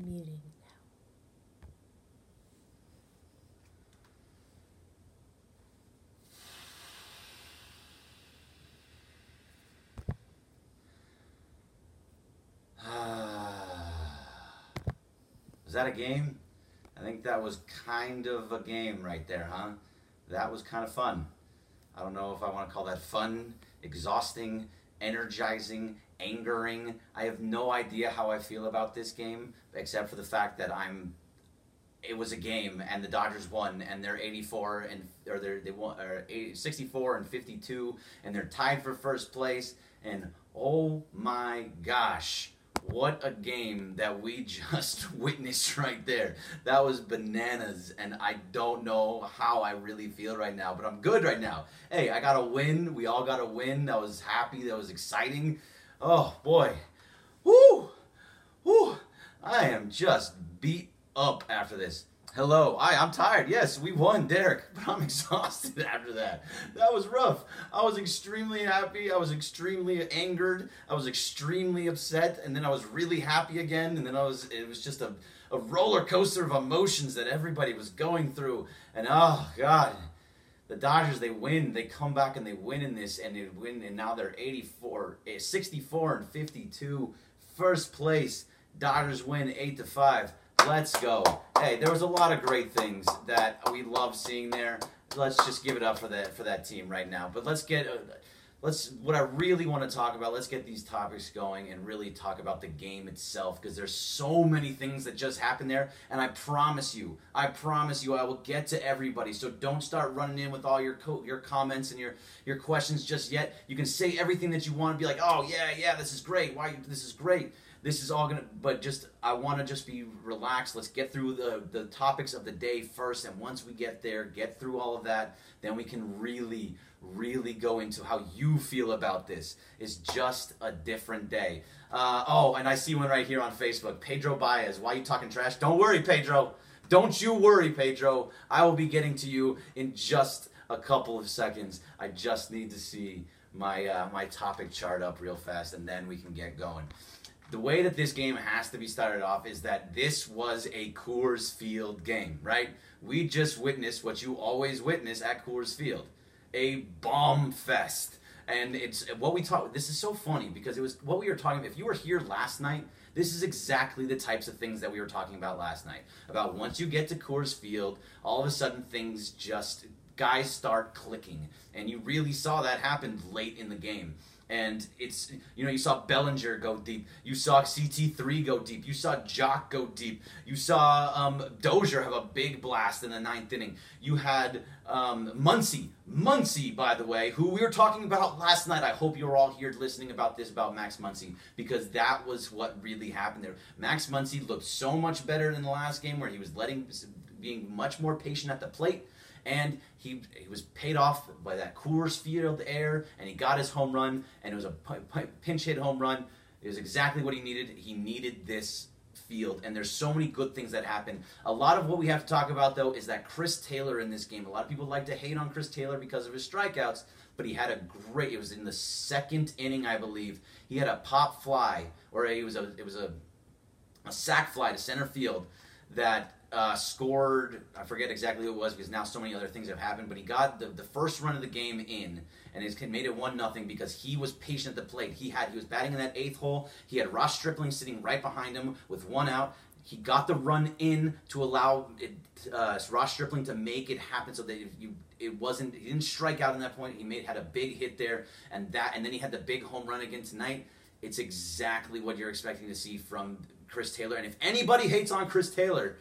Muting Was that a game? I think that was kind of a game right there, huh? That was kind of fun. I don't know if I want to call that fun, exhausting, energizing, angering. I have no idea how I feel about this game, except for the fact that it was a game and the Dodgers won and they're 84 and or they won or 64 and 52 and they're tied for first place, and oh my gosh, what a game that we just witnessed right there. That was bananas, and I don't know how I really feel right now, but I'm good right now. Hey, I got a win. We all got a win. That was happy. That was exciting. Oh boy. Woo! Woo! I am just beat up after this. Hello. I'm tired. Yes, we won, Derek, but I'm exhausted after that. That was rough. I was extremely happy. I was extremely angered. I was extremely upset, and then I was really happy again, and then it was just a roller coaster of emotions that everybody was going through. And oh God, the Dodgers, they win. They come back and they win in this, and they win, and now they're 64 and 52. First place. Dodgers win 8-5. Let's go. Hey, there was a lot of great things that we love seeing there. Let's just give it up for that team right now. But what I really want to talk about, let's get these topics going and really talk about the game itself, because there's so many things that just happened there, and I promise you, I will get to everybody. So don't start running in with all your comments and your questions just yet. You can say everything that you want to be like, oh yeah, this is great. This is great. This is all gonna, but I want to just be relaxed. Let's get through the topics of the day first, and once we get through all of that, then we can really go into how you feel about this. It's just a different day. Oh, and I see one right here on Facebook. Pedro Baez, why are you talking trash? Don't worry, Pedro. Don't you worry, Pedro. I will be getting to you in just a couple of seconds. I just need to see my topic chart up real fast, and then we can get going. The way that this game has to be started off is that this was a Coors Field game, right? We just witnessed what you always witness at Coors Field, a bomb fest. And it's what we talk. This is so funny because it was what we were talking about. If you were here last night, this is exactly the types of things that we were talking about last night. About once you get to Coors Field, all of a sudden guys start clicking. And you really saw that happen late in the game. And you saw Bellinger go deep. You saw CT3 go deep. You saw Jock go deep. You saw Dozier have a big blast in the 9th inning. You had Muncy, by the way, who we were talking about last night. I hope you were all here listening about Max Muncy, because that was what really happened there. Max Muncy looked so much better in the last game, where he was being much more patient at the plate. And he was paid off by that Coors Field air, and he got his home run, and it was a pinch hit home run. It was exactly what he needed. He needed this field, and there's so many good things that happen. A lot of what we have to talk about, though, is that Chris Taylor in this game. A lot of people like to hate on Chris Taylor because of his strikeouts, but he had it was in the 2nd inning, I believe. He had a pop fly, or it was a sac fly to center field that scored. I forget exactly who it was because now so many other things have happened, but he got the first run of the game in, and it made it 1-0 because he was patient at the plate. He was batting in that 8th hole. He had Ross Stripling sitting right behind him with 1 out. He got the run in to allow Ross Stripling to make it happen, so that he didn't strike out in that point. He had a big hit there, and then he had the big home run again tonight. It's exactly what you're expecting to see from Chris Taylor. And if anybody hates on Chris Taylor,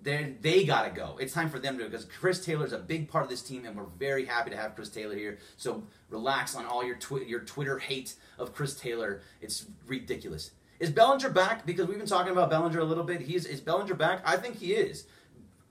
they gotta go. It's time for them to go, because Chris Taylor's a big part of this team, and we're very happy to have Chris Taylor here. So relax on all your Twitter hate of Chris Taylor. It's ridiculous. Is Bellinger back? Because we've been talking about Bellinger a little bit. Is Bellinger back? I think he is.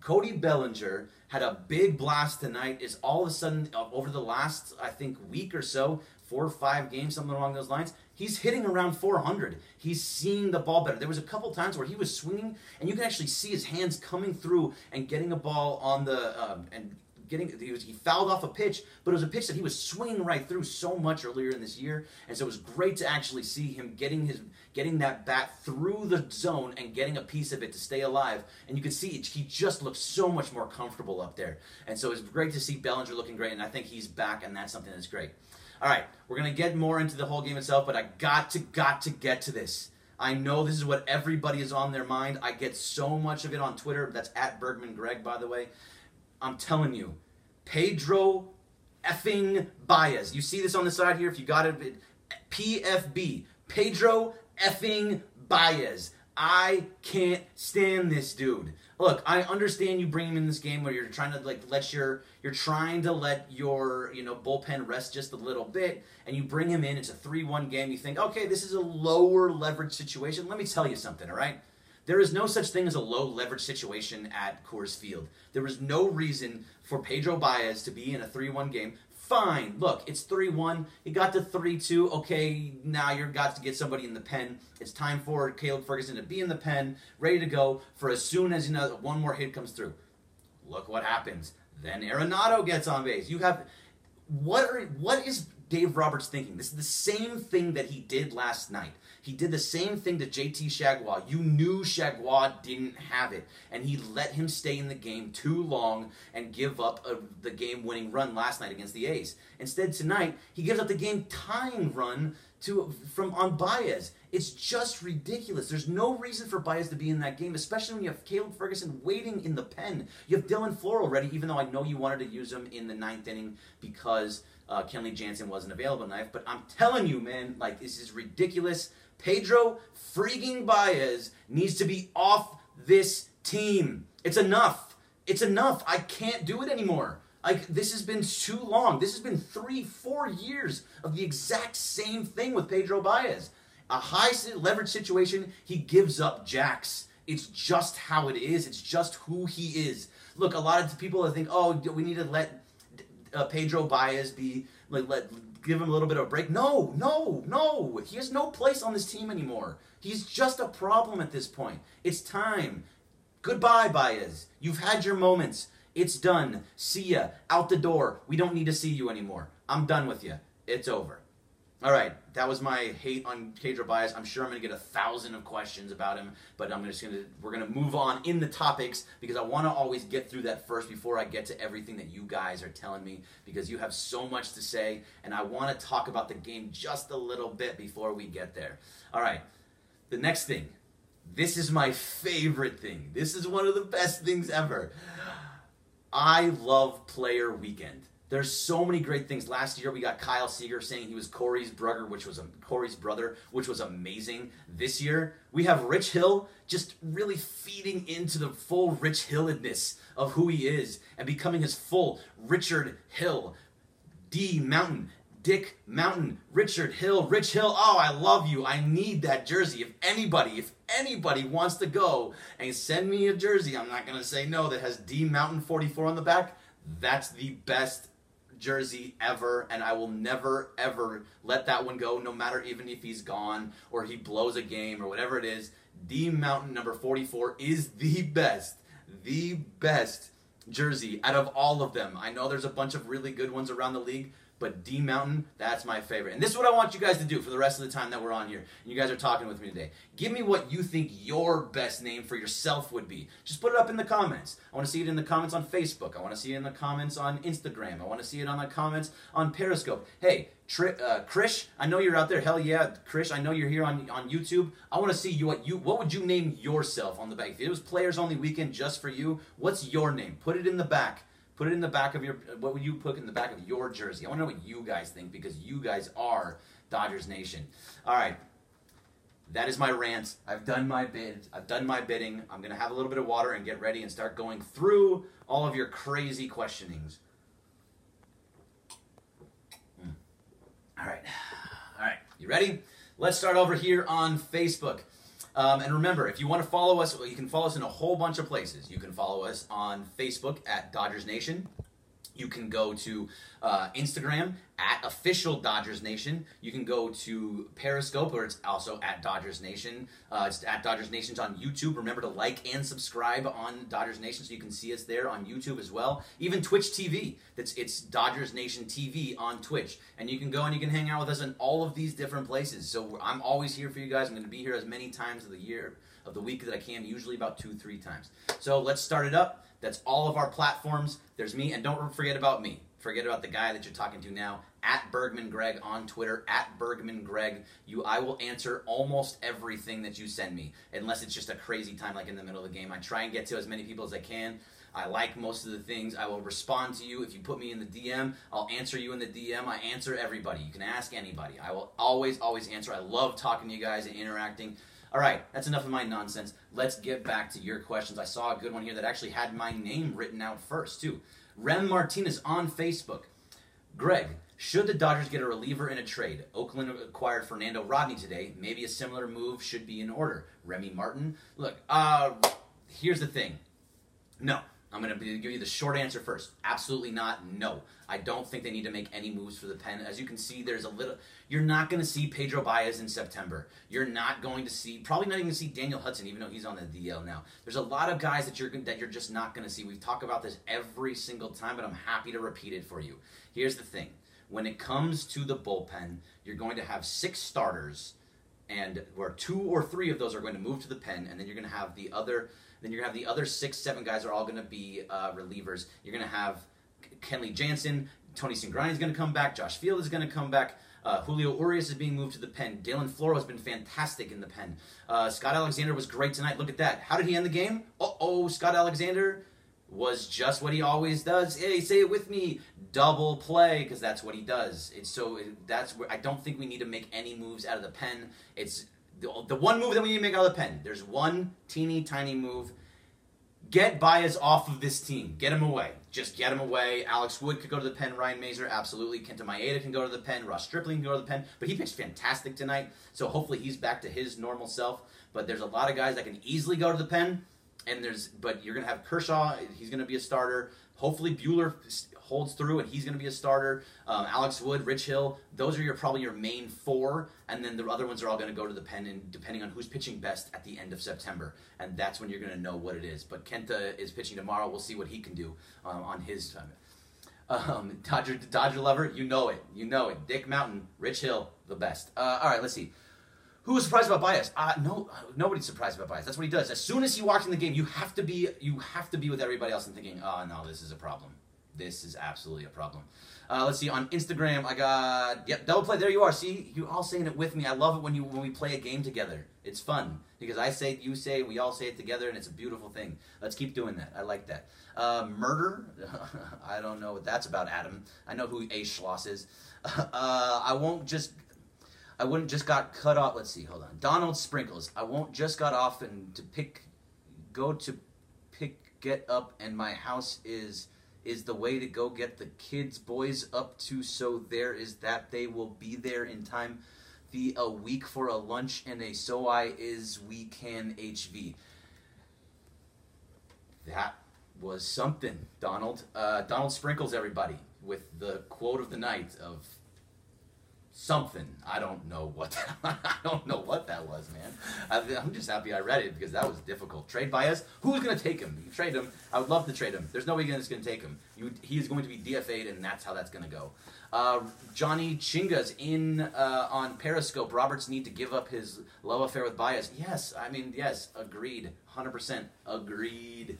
Cody Bellinger had a big blast tonight. Is all of a sudden, over the last, I think, week or so, 4 or 5 games, something along those lines, he's hitting around 400. He's seeing the ball better. There was a couple times where he was swinging, and you can actually see his hands coming through and getting a ball on the and he fouled off a pitch, but it was a pitch that he was swinging right through so much earlier in this year, and so it was great to actually see him getting that bat through the zone and getting a piece of it to stay alive. And you could see he just looked so much more comfortable up there, and so it's great to see Bellinger looking great, and I think he's back, and that's something that's great. All right, we're gonna get more into the whole game itself, but I got to get to this. I know this is what everybody is on their mind. I get so much of it on Twitter. That's at Bergman Greg, by the way. I'm telling you, Pedro effing Baez. You see this on the side here? If you got it, PFB. Pedro effing Baez. I can't stand this dude. Look, I understand you bring him in this game where you're trying to let your bullpen rest just a little bit, and you bring him in. It's a 3-1 game. You think, okay, this is a lower leverage situation. Let me tell you something, all right? There is no such thing as a low leverage situation at Coors Field. There is no reason for Pedro Baez to be in a 3-1 game. Fine, look, it's 3-1. He got to 3-2. Okay, now you've got to get somebody in the pen. It's time for Caleb Ferguson to be in the pen, ready to go for as soon as one more hit comes through. Look what happens. Then Arenado gets on base. You have what is Dave Roberts thinking? This is the same thing that he did last night. He did the same thing to JT Chargois. You knew Chargois didn't have it, and he let him stay in the game too long and give up the game-winning run last night against the A's. Instead, tonight, he gives up the game-tying run on Baez. It's just ridiculous. There's no reason for Baez to be in that game, especially when you have Caleb Ferguson waiting in the pen. You have Dylan Floro ready, even though I know you wanted to use him in the 9th inning because Kenley Jansen wasn't available tonight. But I'm telling you, man, this is ridiculous. Pedro freaking Baez needs to be off this team. It's enough. It's enough. I can't do it anymore. This has been too long. This has been 3-4 years of the exact same thing with Pedro Baez. A high leverage situation, he gives up jacks. It's just how it is. It's just who he is. Look, a lot of people think, oh, we need to let Pedro Baez be, give him a little bit of a break. No. He has no place on this team anymore. He's just a problem at this point. It's time. Goodbye, Baez. You've had your moments. It's done. See ya. Out the door. We don't need to see you anymore. I'm done with you. It's over. All right, that was my hate on Pedro Baez. I'm sure I'm going to get 1,000 of questions about him, but we're going to move on in the topics because I want to always get through that first before I get to everything that you guys are telling me because you have so much to say, and I want to talk about the game just a little bit before we get there. All right, the next thing. This is my favorite thing. This is one of the best things ever. I love Player Weekend. There's so many great things. Last year we got Kyle Seager saying he was Corey's brother, which was amazing. This year we have Rich Hill just really feeding into the full Rich Hilledness of who he is and becoming his full Richard Hill. D Mountain, Dick Mountain, Richard Hill, Rich Hill. Oh, I love you. I need that jersey. If anybody wants to go and send me a jersey, I'm not going to say no, that has D Mountain 44 on the back, that's the best jersey ever, and I will never ever let that one go, no matter even if he's gone or he blows a game or whatever it is. D Mountain number 44 is the best jersey out of all of them. I know there's a bunch of really good ones around the league, but D Mountain, that's my favorite. And this is what I want you guys to do for the rest of the time that we're on here. And you guys are talking with me today. Give me what you think your best name for yourself would be. Just put it up in the comments. I want to see it in the comments on Facebook. I want to see it in the comments on Instagram. I want to see it on the comments on Periscope. Hey, Krish, I know you're out there. Hell yeah, Krish, I know you're here on YouTube. I want to see what would you name yourself on the back? If it was Players Only Weekend just for you, what's your name? Put it in the back. Put it in the back of what would you put in the back of your jersey? I want to know what you guys think because you guys are Dodgers Nation. All right. That is my rant. I've done my bid. I've done my bidding. I'm going to have a little bit of water and get ready and start going through all of your crazy questionings. All right. You ready? Let's start over here on Facebook. And remember, if you want to follow us, you can follow us in a whole bunch of places. You can follow us on Facebook at Dodgers Nation. You can go to Instagram at official Dodgers Nation. You can go to Periscope, where it's also at Dodgers Nation. It's at Dodgers Nation's on YouTube. Remember to like and subscribe on Dodgers Nation so you can see us there on YouTube as well. Even Twitch TV. It's Dodgers Nation TV on Twitch. And you can go and you can hang out with us in all of these different places. So I'm always here for you guys. I'm going to be here as many times of the week that I can, usually about 2-3 times. So let's start it up. That's all of our platforms. There's me, and don't forget about me. Forget about the guy that you're talking to now, at Bergman Greg on Twitter, at Bergman Greg. I will answer almost everything that you send me, unless it's just a crazy time like in the middle of the game. I try and get to as many people as I can. I like most of the things. I will respond to you. If you put me in the DM, I'll answer you in the DM. I answer everybody. You can ask anybody. I will always answer. I love talking to you guys and interacting. All right, that's enough of my nonsense. Let's get back to your questions. I saw a good one here that actually had my name written out first, too. Rem Martinez on Facebook. Greg, should the Dodgers get a reliever in a trade? Oakland acquired Fernando Rodney today. Maybe a similar move should be in order. Remy Martin? Look, here's the thing. No. I'm going to give you the short answer first. Absolutely not. No. I don't think they need to make any moves for the pen. As you can see, you're not going to see Pedro Baez in September. You're not going to see, probably not even going to see Daniel Hudson, even though he's on the DL now. There's a lot of guys that you're just not going to see. We talk about this every single time, but I'm happy to repeat it for you. Here's the thing. When it comes to the bullpen, you're going to have 6 starters, and where 2 or 3 of those are going to move to the pen, and then you're going to have the other 6-7 guys are all going to be relievers. You're going to have Kenley Jansen, Tony Cingrani is going to come back, Josh Field is going to come back, Julio Urias is being moved to the pen, Dylan Floro has been fantastic in the pen, Scott Alexander was great tonight. Look at that. How did he end the game? Scott Alexander was just what he always does. Hey, say it with me. Double play, because that's what he does. That's where I don't think we need to make any moves out of the pen. It's the one move that we need to make out of the pen. There's one teeny tiny move. Get Baez off of this team. Get him away. Just get him away. Alex Wood could go to the pen. Ryan Mazer, absolutely. Kenta Maeda can go to the pen. Ross Stripling can go to the pen. But he pitched fantastic tonight, so hopefully he's back to his normal self. But there's a lot of guys that can easily go to the pen. But you're going to have Kershaw. He's going to be a starter. Hopefully Buehler holds through and he's going to be a starter. Alex Wood, Rich Hill, those are probably your main 4. And then the other ones are all going to go to the pen, and depending on who's pitching best at the end of September. And that's when you're going to know what it is. But Kenta is pitching tomorrow. We'll see what he can do on his time. Dodger lover, you know it. You know it. Dick Mountain, Rich Hill, the best. All right, let's see. Who was surprised about Baez? No, nobody's surprised about Baez. That's what he does. As soon as he walks in the game, you have to be with everybody else and thinking, oh no, this is a problem. This is absolutely a problem. Let's see, on Instagram, I got, double play. There you are. See, you're all saying it with me. I love it when we play a game together. It's fun because I say it, you say it, we all say it together, and it's a beautiful thing. Let's keep doing that. I like that. Murder? I don't know what that's about, Adam. I know who A. Schloss is. I wouldn't just got cut off. Let's see, hold on. Donald Sprinkles. I won't just got off and get up, and my house is the way to go get the kids, boys up to, so there is that they will be there in time. A week for a lunch and a so I is we can HV. That was something, Donald. Donald Sprinkles, everybody, with the quote of the night of something. I don't know what that was, man. I'm just happy I read it because that was difficult. Trade Baez? Who's going to take him? You trade him. I would love to trade him. There's nobody that's going to take him. He is going to be DFA'd, and that's how that's going to go. Johnny Chinga's in on Periscope. Roberts need to give up his love affair with Baez. Yes, agreed. 100% agreed.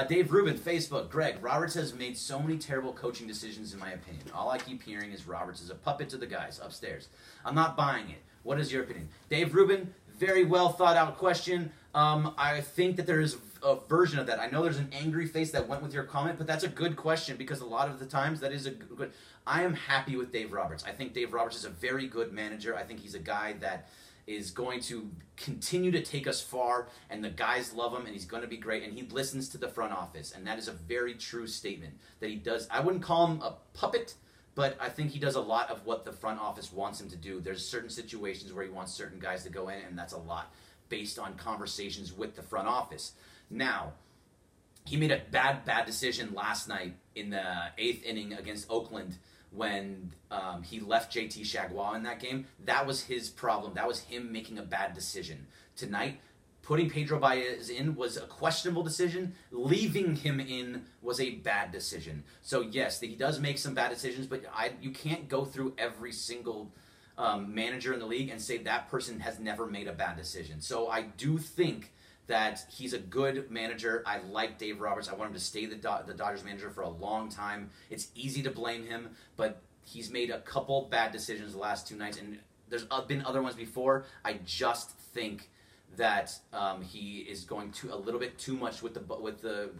Dave Rubin, Facebook. Greg, Roberts has made so many terrible coaching decisions in my opinion. All I keep hearing is Roberts is a puppet to the guys upstairs. I'm not buying it. What is your opinion? Dave Rubin, very well thought out question. I think that there is a version of that. I know there's an angry face that went with your comment, but that's a good question because a lot of the times that is a good. I am happy with Dave Roberts. I think Dave Roberts is a very good manager. I think he's a guy that is going to continue to take us far, and the guys love him, and he's going to be great, and he listens to the front office, and that is a very true statement that he does. I wouldn't call him a puppet, but I think he does a lot of what the front office wants him to do. There's certain situations where he wants certain guys to go in, and that's a lot based on conversations with the front office. Now, he made a bad decision last night in the 8th inning against Oakland when he left JT Chagua in that game. That was his problem. That was him making a bad decision. Tonight, putting Pedro Baez in was a questionable decision. Leaving him in was a bad decision. So yes, he does make some bad decisions, but you can't go through every single manager in the league and say that person has never made a bad decision. So I do think that he's a good manager. I like Dave Roberts. I want him to stay the Dodgers manager for a long time. It's easy to blame him, but he's made a couple bad decisions the last 2 nights, and there's been other ones before. I just think that he is going to a little bit too much with the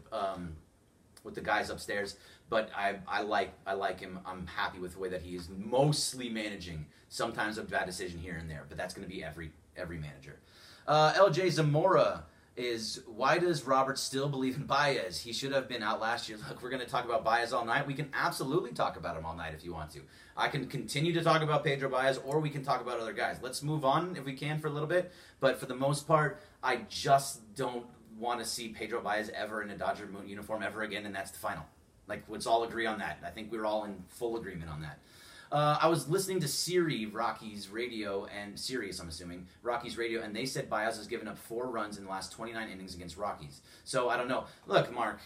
guys upstairs. But I like him. I'm happy with the way that he is mostly managing. Sometimes a bad decision here and there, but that's going to be every manager. LJ Zamora is, why does Roberts still believe in Baez? He should have been out last year. Look, we're going to talk about Baez all night. We can absolutely talk about him all night if you want to. I can continue to talk about Pedro Baez, or we can talk about other guys. Let's move on if we can for a little bit. But for the most part, I just don't want to see Pedro Baez ever in a Dodger uniform ever again, and that's the final. Like, let's all agree on that. I think we're all in full agreement on that. I was listening to Rockies radio, and Sirius, I'm assuming, Rockies radio, and they said Baez has given up 4 runs in the last 29 innings against Rockies. So, I don't know. Look, Mark,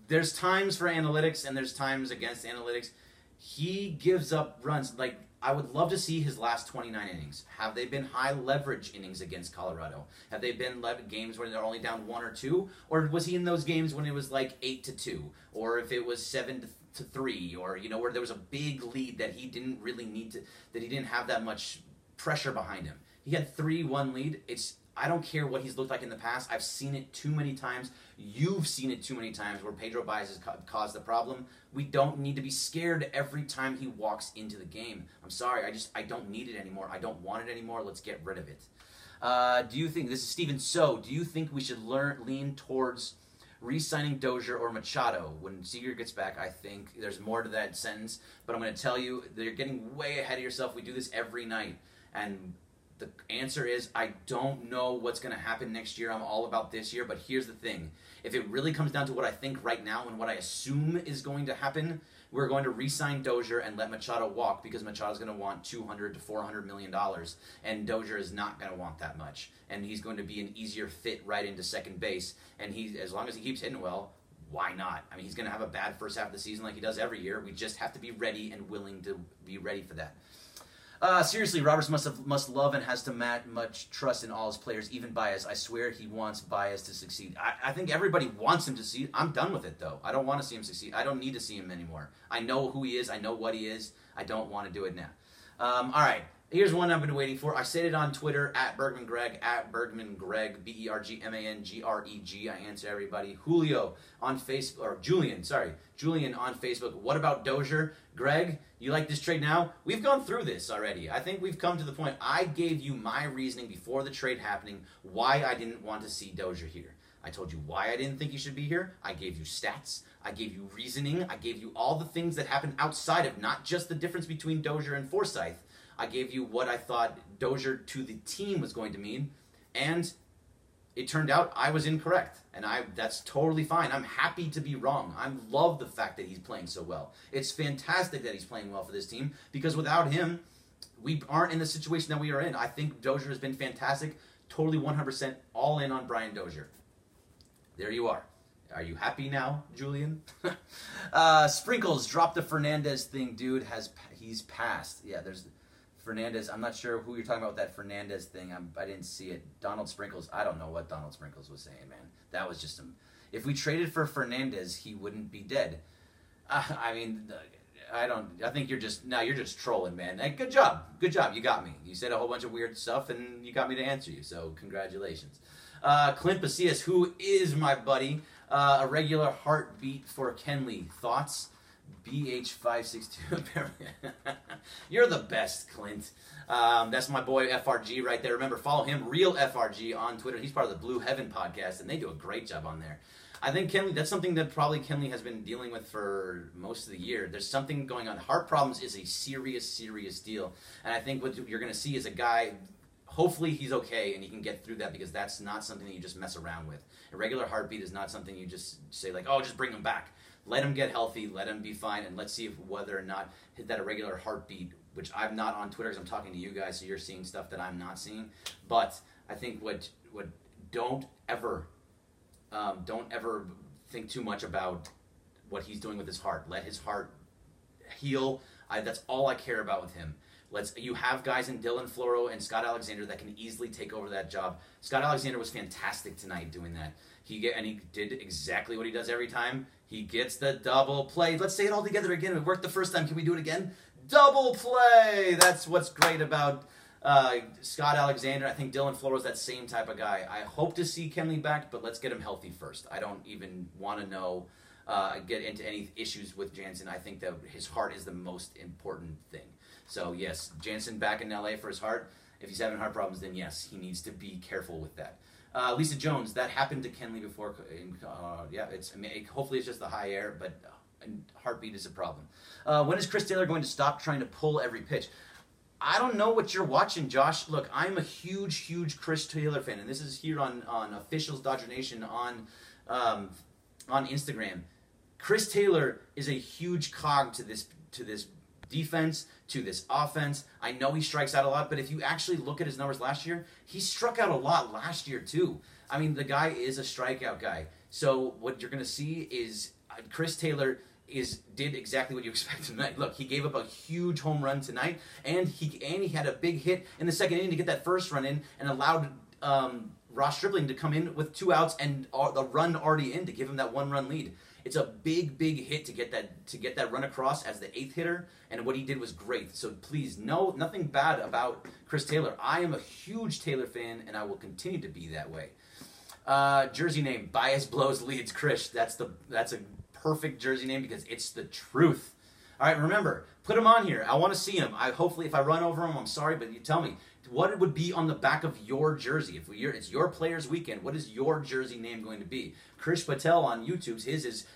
there's times for analytics, and there's times against analytics. He gives up runs. Like, I would love to see his last 29 innings. Have they been high leverage innings against Colorado? Have they been games where they're only down 1 or 2? Or was he in those games when it was like 8-2? Or if it was 7-3? Or, where there was a big lead that he didn't really need to, that he didn't have that much pressure behind him. He had 3-1 lead. I don't care what he's looked like in the past. I've seen it too many times. You've seen it too many times where Pedro Baez has caused the problem. We don't need to be scared every time he walks into the game. I'm sorry. I don't need it anymore. I don't want it anymore. Let's get rid of it. Do you think, this is Steven So, do you think we should lean towards re-signing Dozier or Machado? When Seager gets back, I think there's more to that sentence. But I'm going to tell you, you're getting way ahead of yourself. We do this every night. And the answer is, I don't know what's going to happen next year. I'm all about this year. But here's the thing. If it really comes down to what I think right now and what I assume is going to happen, we're going to re-sign Dozier and let Machado walk, because Machado's going to want $200 to $400 million, and Dozier is not going to want that much. And he's going to be an easier fit right into second base. And as long as he keeps hitting well, why not? I mean, he's going to have a bad first half of the season like he does every year. We just have to be ready and willing to be ready for that. Seriously, Roberts must love and has to much trust in all his players, even Baez. I swear he wants Baez to succeed. I think everybody wants him to succeed. I'm done with it, though. I don't want to see him succeed. I don't need to see him anymore. I know who he is. I know what he is. I don't want to do it now. All right. Here's one I've been waiting for. I said it on Twitter, @BergmanGreg, @BergmanGreg, BergmanGreg. I answer everybody. Julio on Facebook, or Julian on Facebook. What about Dozier? Greg, you like this trade now? We've gone through this already. I think we've come to the point. I gave you my reasoning before the trade happening why I didn't want to see Dozier here. I told you why I didn't think he should be here. I gave you stats. I gave you reasoning. I gave you all the things that happened outside of not just the difference between Dozier and Forsythe. I gave you what I thought Dozier to the team was going to mean, and it turned out I was incorrect, and that's totally fine. I'm happy to be wrong. I love the fact that he's playing so well. It's fantastic that he's playing well for this team, because without him, we aren't in the situation that we are in. I think Dozier has been fantastic, totally 100% all in on Brian Dozier. There you are. Are you happy now, Julian? Sprinkles, drop the Fernandez thing, dude. He's passed. Yeah, there's Fernandez. I'm not sure who you're talking about with that Fernandez thing. I didn't see it. Donald Sprinkles. I don't know what Donald Sprinkles was saying, man. That was just some. If we traded for Fernandez, he wouldn't be dead. I mean, I think you're just trolling, man. Hey, good job. Good job. You got me. You said a whole bunch of weird stuff, and you got me to answer you. So congratulations. Clint Pacias, who is my buddy. A regular heartbeat for Kenley. Thoughts? BH562. You're the best, Clint. That's my boy FRG right there. Remember, follow him, Real FRG, on Twitter. He's part of the Blue Heaven podcast, and they do a great job on there. I think Kenley, that's something that probably Kenley has been dealing with for most of the year. There's something going on. Heart problems is a serious, serious deal. And I think what you're going to see is a guy hopefully he's okay and he can get through that, because that's not something that you just mess around with. A regular heartbeat is not something you just say like, oh, just bring him back. Let him get healthy, let him be fine, and let's see whether or not that irregular heartbeat, which I'm not on Twitter because I'm talking to you guys, so you're seeing stuff that I'm not seeing. But I think don't ever think too much about what he's doing with his heart. Let his heart heal. That's all I care about with him. You have guys in Dylan Floro and Scott Alexander that can easily take over that job. Scott Alexander was fantastic tonight doing that. He did exactly what he does every time. He gets the double play. Let's say it all together again. It worked the first time. Can we do it again? Double play. That's what's great about Scott Alexander. I think Dylan Floro is that same type of guy. I hope to see Kenley back, but let's get him healthy first. I don't even want to know, get into any issues with Jansen. I think that his heart is the most important thing. So, yes, Jansen back in LA for his heart. If he's having heart problems, then yes, he needs to be careful with that. Lisa Jones, that happened to Kenley before. Yeah, hopefully it's just the high air, but heartbeat is a problem. When is Chris Taylor going to stop trying to pull every pitch? I don't know what you're watching, Josh. Look, I'm a huge, huge Chris Taylor fan, and this is here on Officials Dodger Nation on Instagram. Chris Taylor is a huge cog to this defense, to this offense. I know he strikes out a lot, but if you actually look at his numbers last year, he struck out a lot last year too. I mean, the guy is a strikeout guy. So what you're going to see is Chris Taylor did exactly what you expected tonight. Look, he gave up a huge home run tonight, and he had a big hit in the second inning to get that first run in, and allowed Ross Stripling to come in with 2 outs and the run already in to give him that 1-run lead. It's a big, big hit to get that run across as the 8th hitter, and what he did was great. So please, nothing bad about Chris Taylor. I am a huge Taylor fan, and I will continue to be that way. Jersey name, Bias Blows Leads Chris. That's a perfect jersey name because it's the truth. All right, remember, put him on here. I want to see him. Hopefully, if I run over him, I'm sorry, but you tell me what it would be on the back of your jersey. If it's your Players Weekend, what is your jersey name going to be? Krish Patel on YouTube's, his is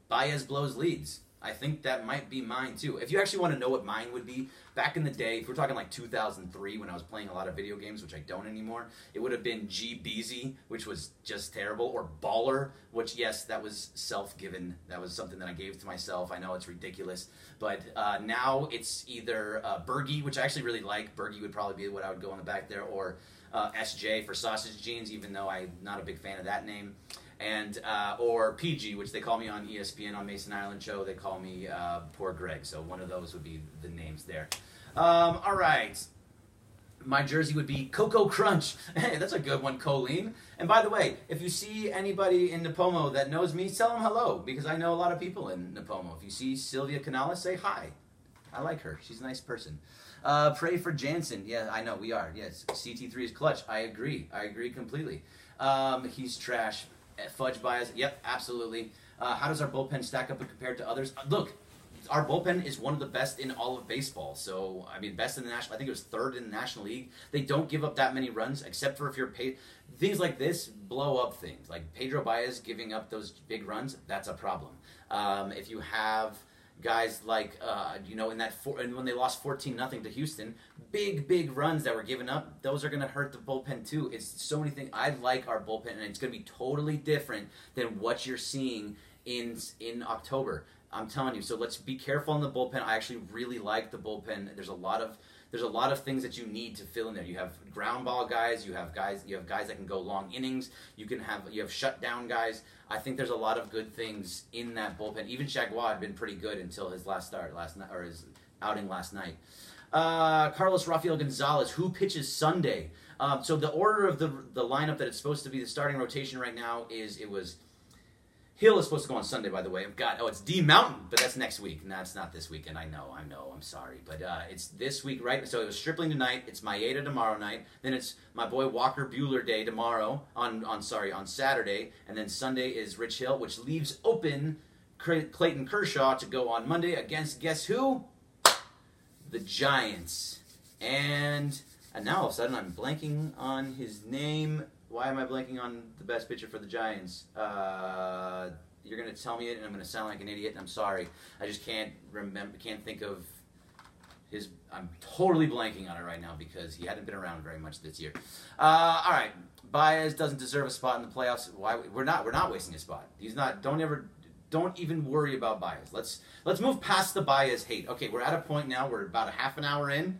Baez Blows Leads. I think that might be mine too. If you actually want to know what mine would be, back in the day, if we're talking like 2003 when I was playing a lot of video games, which I don't anymore, it would have been G Beezy, which was just terrible, or Baller, which, yes, that was self-given. That was something that I gave to myself. I know it's ridiculous, but now it's either Bergie, which I actually really like. Bergie would probably be what I would go on the back there, or SJ for Sausage Jeans, even though I'm not a big fan of that name. And or PG, which they call me on ESPN on Mason Island Show. They call me Poor Greg. So one of those would be the names there. All right. My jersey would be Coco Crunch. Hey, that's a good one, Colleen. And by the way, if you see anybody in Nipomo that knows me, tell them hello, because I know a lot of people in Nipomo. If you see Sylvia Canales, say hi. I like her. She's a nice person. Pray for Jansen. Yeah, I know, we are. Yes, CT3 is clutch. I agree. I agree completely. He's trash. Fudge bias. Yep, absolutely. How does our bullpen stack up compared to others? Look, our bullpen is one of the best in all of baseball. So, I mean, best in the national. I think it was 3rd in the National League. They don't give up that many runs, except for if you're paid. Things like this blow up things. Like Pedro Baez giving up those big runs, that's a problem. If you have guys like, and when they lost 14-0 to Houston, big runs that were given up, those are going to hurt the bullpen too. It's so many things. I like our bullpen, and it's going to be totally different than what you're seeing in October. I'm telling you. So let's be careful on the bullpen. I actually really like the bullpen. There's a lot of things that you need to fill in there. You have ground ball guys. You have guys that can go long innings. You have shutdown guys. I think there's a lot of good things in that bullpen. Even Chagua had been pretty good until his last night, or his outing last night. Carlos Rafael Gonzalez, who pitches Sunday? So the order of the lineup that it's supposed to be, the starting rotation right now was Hill is supposed to go on Sunday, by the way. It's D Mountain, but that's next week. No, it's not this weekend. I know. I'm sorry. But it's this week, right? So it was Stripling tonight. It's Maeda tomorrow night. Then it's my boy Walker Buehler Day tomorrow, on Saturday. And then Sunday is Rich Hill, which leaves open Clayton Kershaw to go on Monday against, guess who? The Giants. And now all of a sudden I'm blanking on his name. Why am I blanking on the best pitcher for the Giants? You're going to tell me it, and I'm going to sound like an idiot, and I'm sorry. I just can't think of I'm totally blanking on it right now because he hadn't been around very much this year. All right, Baez doesn't deserve a spot in the playoffs. Why? We're not wasting a spot. He's not. Don't even worry about Baez. Let's move past the Baez hate. Okay, we're at a point now. We're about a half an hour in.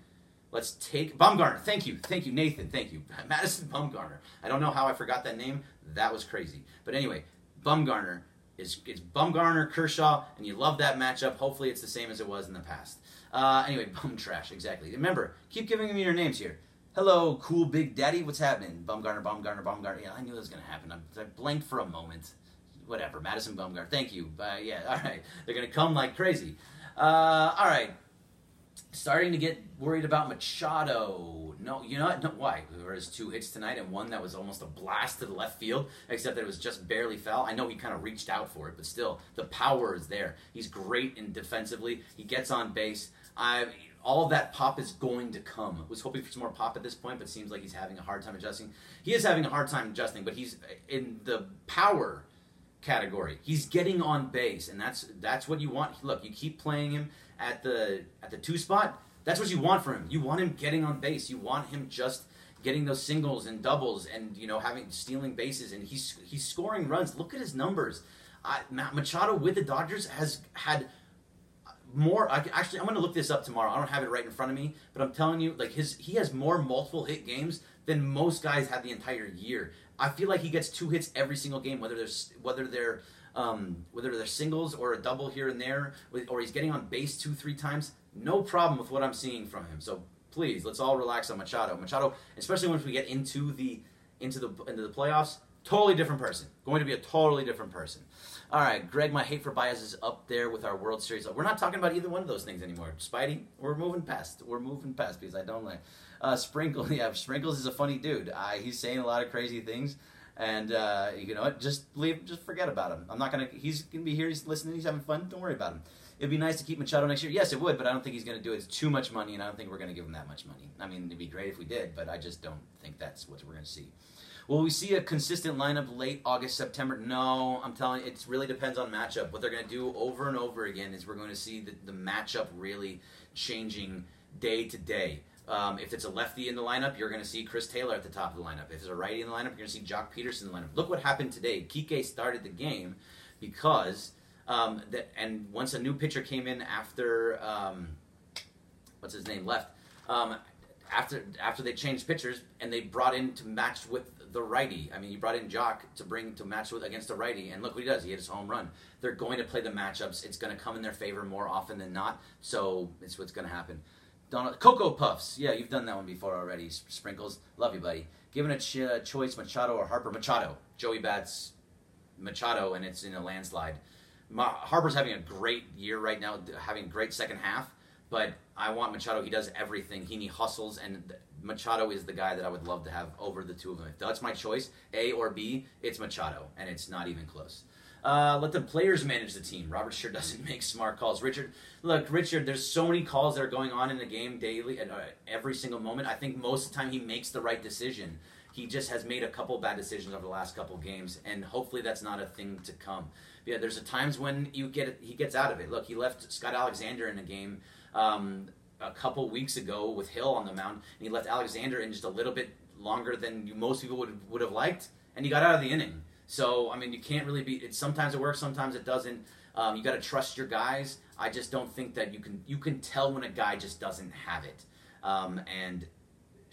Let's take Bumgarner. Thank you, Nathan. Thank you, Madison Bumgarner. I don't know how I forgot that name. That was crazy. But anyway, Bumgarner it's Bumgarner, Kershaw, and you love that matchup. Hopefully, it's the same as it was in the past. Anyway, Bum Trash, exactly. Remember, keep giving me your names here. Hello, cool Big Daddy. What's happening? Bumgarner. Yeah, I knew that was gonna happen. I blanked for a moment. Whatever, Madison Bumgarner. Thank you. Yeah, all right. They're gonna come like crazy. All right. Starting to get worried about Machado. No, you know what? No, why? There was 2 hits tonight and one that was almost a blast to the left field, except that it was just barely foul. I know he kind of reached out for it, but still, the power is there. He's great in defensively. He gets on base. All of that pop is going to come. I was hoping for some more pop at this point, but it seems like he's having a hard time adjusting. He is having a hard time adjusting, but he's in the power category. He's getting on base, and that's what you want. Look, you keep playing him at the 2 spot. That's what you want from him. You want him getting on base. You want him just getting those singles and doubles, and stealing bases, and he's scoring runs. Look at his numbers. Machado with the Dodgers has had more. Actually, I'm going to look this up tomorrow. I don't have it right in front of me, but I'm telling you, like he has more multiple hit games than most guys have the entire year. I feel like he gets 2 hits every single game, whether they're singles or a double here and there, or he's getting on base 2-3 times. No problem with what I'm seeing from him. So please, let's all relax on Machado. Machado, especially once we get into the playoffs, totally different person. Going to be a totally different person. All right, Greg, my hate for Baez is up there with our World Series. We're not talking about either one of those things anymore. Spidey, we're moving past because I don't like Sprinkles. Yeah, Sprinkles is a funny dude. He's saying a lot of crazy things. And you know what? Just forget about him. He's gonna be here. He's listening. He's having fun. Don't worry about him. It'd be nice to keep Machado next year. Yes, it would, but I don't think he's gonna do it. It's too much money, and I don't think we're gonna give him that much money. I mean, it'd be great if we did, but I just don't think that's what we're gonna see. Will we see a consistent lineup late August, September? No, I'm telling you, it really depends on matchup. What they're gonna do over and over again is we're going to see the matchup really changing day to day. If it's a lefty in the lineup, you're going to see Chris Taylor at the top of the lineup. If it's a righty in the lineup, you're going to see Jock Peterson in the lineup. Look what happened today. Kike started the game because, and once a new pitcher came in after, what's his name, left, after they changed pitchers and they brought in to match with the righty. I mean, you brought in Jock to match with against the righty, and look what he does. He hit his home run. They're going to play the matchups. It's going to come in their favor more often than not, so it's what's going to happen. Cocoa Puffs. Yeah, you've done that one before already. Sprinkles. Love you, buddy. Given a choice, Machado or Harper? Machado. Joey Bats, Machado, and it's in a landslide. Harper's having a great year right now, having a great second half, but I want Machado. He does everything. He hustles, and Machado is the guy that I would love to have over the two of them. If that's my choice, A or B, it's Machado, and it's not even close. Let the players manage the team. Robert sure doesn't make smart calls. Richard, there's so many calls that are going on in the game daily, and every single moment. I think most of the time he makes the right decision. He just has made a couple bad decisions over the last couple games, and hopefully that's not a thing to come. But yeah, there's times when he gets out of it. Look, he left Scott Alexander in a game a couple weeks ago with Hill on the mound, and he left Alexander in just a little bit longer than most people would have liked, and he got out of the inning. So, I mean, you can't really be. Sometimes it works, sometimes it doesn't. You got to trust your guys. I just don't think that you can tell when a guy just doesn't have it. And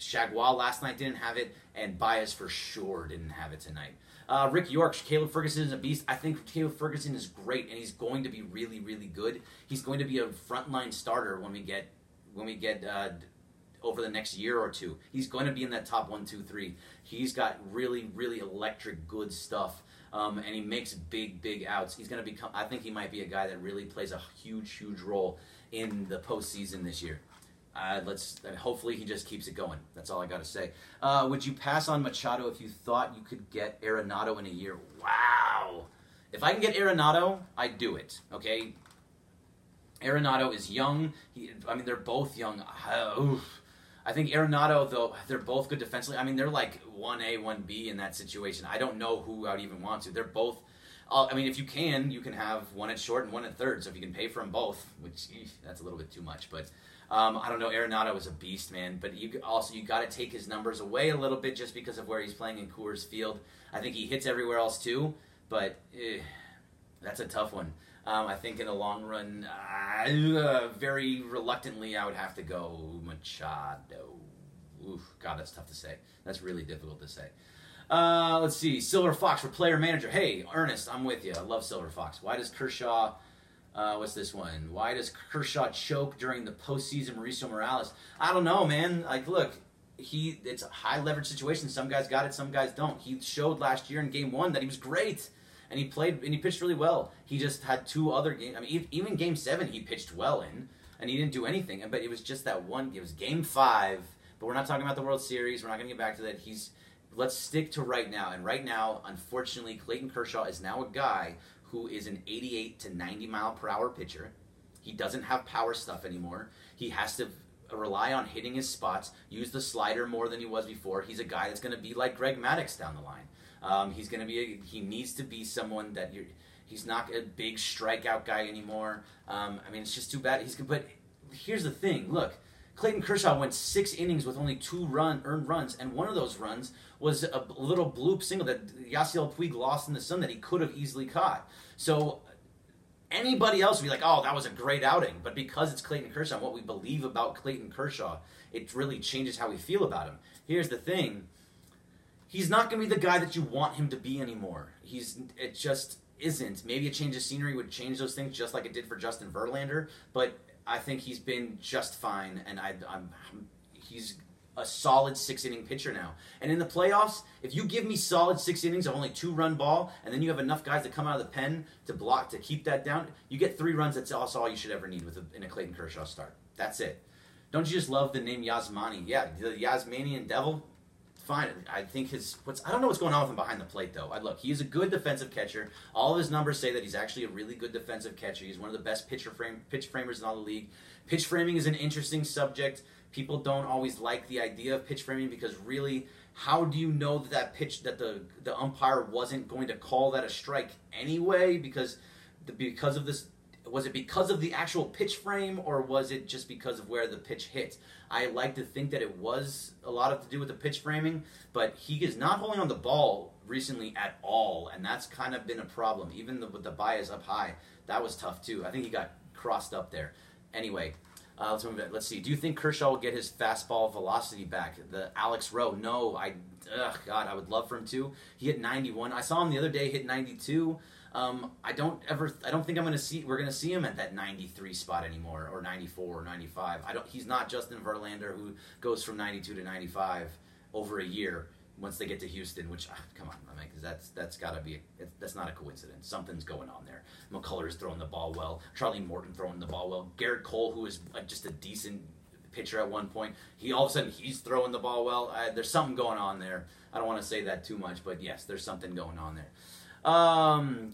Shagwal last night didn't have it, and Baez for sure didn't have it tonight. Rick York, Caleb Ferguson is a beast. I think Caleb Ferguson is great, and he's going to be really, really good. He's going to be a frontline starter when we get over the next year or two. He's going to be in that top 1, 2, 3. He's got really, really electric, good stuff, and he makes big, big outs. He's going to become. I think he might be a guy that really plays a huge, huge role in the postseason this year. Hopefully he just keeps it going. That's all I got to say. Would you pass on Machado if you thought you could get Arenado in a year? Wow. If I can get Arenado, I'd do it. Okay. Arenado is young. They're both young. I think Arenado, though, they're both good defensively. I mean, they're like 1A, 1B in that situation. I don't know who I would even want to. They're both. I mean, if you can have one at short and one at third. So if you can pay for them both, which that's a little bit too much, but I don't know. Arenado was a beast, man. But you got to take his numbers away a little bit just because of where he's playing in Coors Field. I think he hits everywhere else too, but that's a tough one. I think in the long run, very reluctantly, I would have to go Machado. Oof, God, that's tough to say. That's really difficult to say. Let's see. Silver Fox for player manager. Hey, Ernest, I'm with you. I love Silver Fox. Why does Kershaw... what's this one? Why does Kershaw choke during the postseason? Mauricio Morales. I don't know, man. Like, look, it's a high leverage situation. Some guys got it, some guys don't. He showed last year in Game 1 that he was great, and he pitched really well. He just had 2 other games. I mean, even Game 7 he pitched well in, and he didn't do anything. But it was just that one. It was Game 5. But we're not talking about the World Series. We're not going to get back to that. Let's stick to right now. And right now, unfortunately, Clayton Kershaw is now a guy who is an 88 to 90 mile per hour pitcher. He doesn't have power stuff anymore. He has to rely on hitting his spots, use the slider more than he was before. He's a guy that's going to be like Greg Maddux down the line. He needs to be someone that he's not a big strikeout guy anymore. I mean, it's just too bad. But here's the thing. Look, Clayton Kershaw went 6 innings with only 2 earned runs, and one of those runs was a little bloop single that Yasiel Puig lost in the sun that he could have easily caught. So anybody else would be like, oh, that was a great outing. But because it's Clayton Kershaw and what we believe about Clayton Kershaw, it really changes how we feel about him. Here's the thing. He's not going to be the guy that you want him to be anymore. It just isn't. Maybe a change of scenery would change those things just like it did for Justin Verlander, but I think he's been just fine, and he's a solid 6-inning pitcher now. And in the playoffs, if you give me solid 6 innings of only 2-run ball, and then you have enough guys that come out of the pen to keep that down, you get 3 runs. That's also all you should ever need in a Clayton Kershaw start. That's it. Don't you just love the name Yasmani? Yeah, the Yasmanian Devil. Fine. I think I don't know what's going on with him behind the plate, though. Look, he's a good defensive catcher. All of his numbers say that he's actually a really good defensive catcher. He's one of the best pitch framers in all the league. Pitch framing is an interesting subject. People don't always like the idea of pitch framing because really, how do you know that pitch that the umpire wasn't going to call that a strike anyway? Because of this. Was it because of the actual pitch frame, or was it just because of where the pitch hit? I like to think that it was a lot to do with the pitch framing, but he is not holding on the ball recently at all, and that's kind of been a problem. Even with the bias up high, that was tough too. I think he got crossed up there. Anyway, let's move on. Let's see. Do you think Kershaw will get his fastball velocity back? The Alex Rowe. No, God, I would love for him to. He hit 91. I saw him the other day hit 92. I don't think we're gonna see him at that 93 spot anymore, or 94 or 95. He's not Justin Verlander, who goes from 92 to 95 over a year once they get to Houston, which, come on, I mean, because that's not a coincidence. Something's going on there. McCullers throwing the ball well. Charlie Morton throwing the ball well. Garrett Cole, who was just a decent pitcher at one point, all of a sudden he's throwing the ball well. There's something going on there. I don't want to say that too much, but yes, there's something going on there.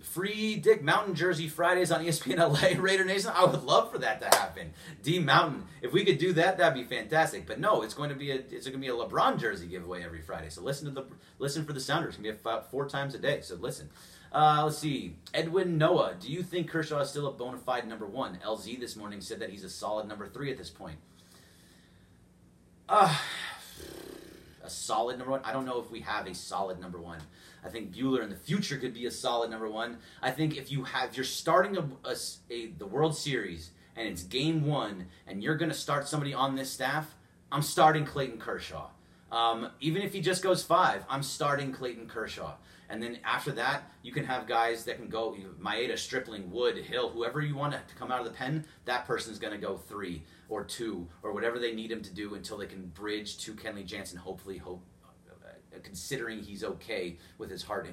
Free Dick Mountain jersey Fridays on ESPN LA, Raider Nation. I would love for that to happen. D Mountain, if we could do that, that'd be fantastic. But no, it's going to be a LeBron jersey giveaway every Friday. So listen for the Sounders. It's going to be about 4 times a day. So listen. Let's see. Edwin Noah, do you think Kershaw is still a bona fide number 1? LZ this morning said that he's a solid number 3 at this point. A solid number 1? I don't know if we have a solid number 1. I think Buehler in the future could be a solid number 1. I think if you're starting the World Series and it's Game 1 and you're going to start somebody on this staff, I'm starting Clayton Kershaw. Even if he just goes 5, I'm starting Clayton Kershaw. And then after that, you can have guys that can go, Maeda, Stripling, Wood, Hill, whoever you want to come out of the pen, that person's going to go 3 or 2 or whatever they need him to do until they can bridge to Kenley Jansen, hopefully, considering he's okay with his heart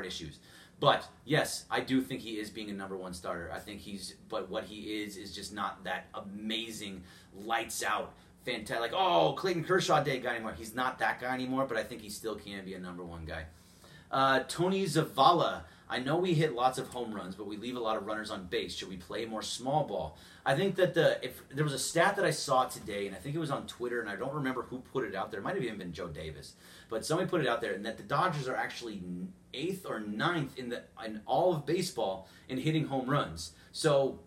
issues. But yes, I do think he is being a number 1 starter. I think but what he is just not that amazing, lights out, fantastic, like, oh, Clayton Kershaw day guy anymore. He's not that guy anymore, but I think he still can be a number 1 guy. Tony Zavala, I know we hit lots of home runs, but we leave a lot of runners on base. Should we play more small ball? I think that if there was a stat that I saw today, and I think it was on Twitter, and I don't remember who put it out there. It might have even been Joe Davis, but somebody put it out there, and that the Dodgers are actually 8th or 9th in all of baseball in hitting home runs. So,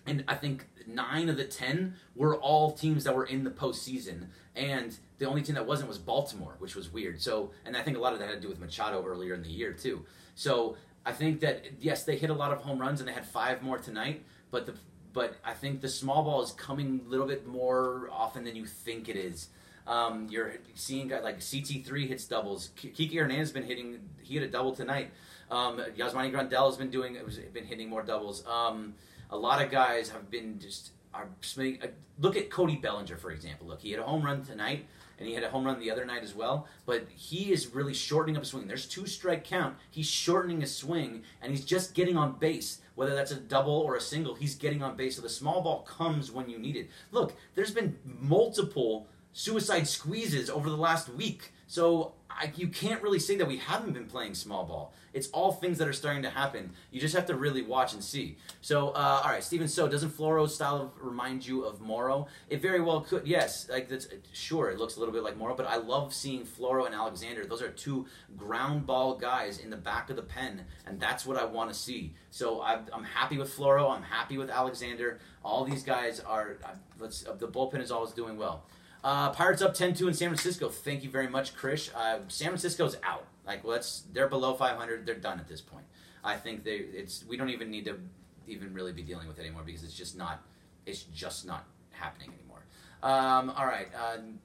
and I think 9 of the 10 were all teams that were in the postseason, and the only team that wasn't was Baltimore, which was weird. So, and I think a lot of that had to do with Machado earlier in the year too. So I think that yes, they hit a lot of home runs, and they had 5 more tonight. But I think the small ball is coming a little bit more often than you think it is. You're seeing guys like CT3 hits doubles. Kiki Hernandez has been hitting. He hit a double tonight. Yasmani Grandal has been hitting more doubles. A lot of guys have been look at Cody Bellinger, for example. Look, he had a home run tonight, and he had a home run the other night as well. But he is really shortening up his swing. There's 2 strike count. He's shortening his swing, and he's just getting on base. Whether that's a double or a single, he's getting on base. So the small ball comes when you need it. Look, there's been multiple suicide squeezes over the last week. So you can't really say that we haven't been playing small ball. It's all things that are starting to happen. You just have to really watch and see. So, all right, Steven So, doesn't Floro's style remind you of Morrow? It very well could, yes. Sure, it looks a little bit like Morrow, but I love seeing Floro and Alexander. Those are 2 ground ball guys in the back of the pen, and that's what I want to see. So I'm happy with Floro. I'm happy with Alexander. All these guys are, the bullpen is always doing well. Pirates up 10-2 in San Francisco. Thank you very much, Krish. San Francisco's out. They're below 500. They're done at this point. I think we don't even need to really be dealing with it anymore because it's just not happening anymore. All right.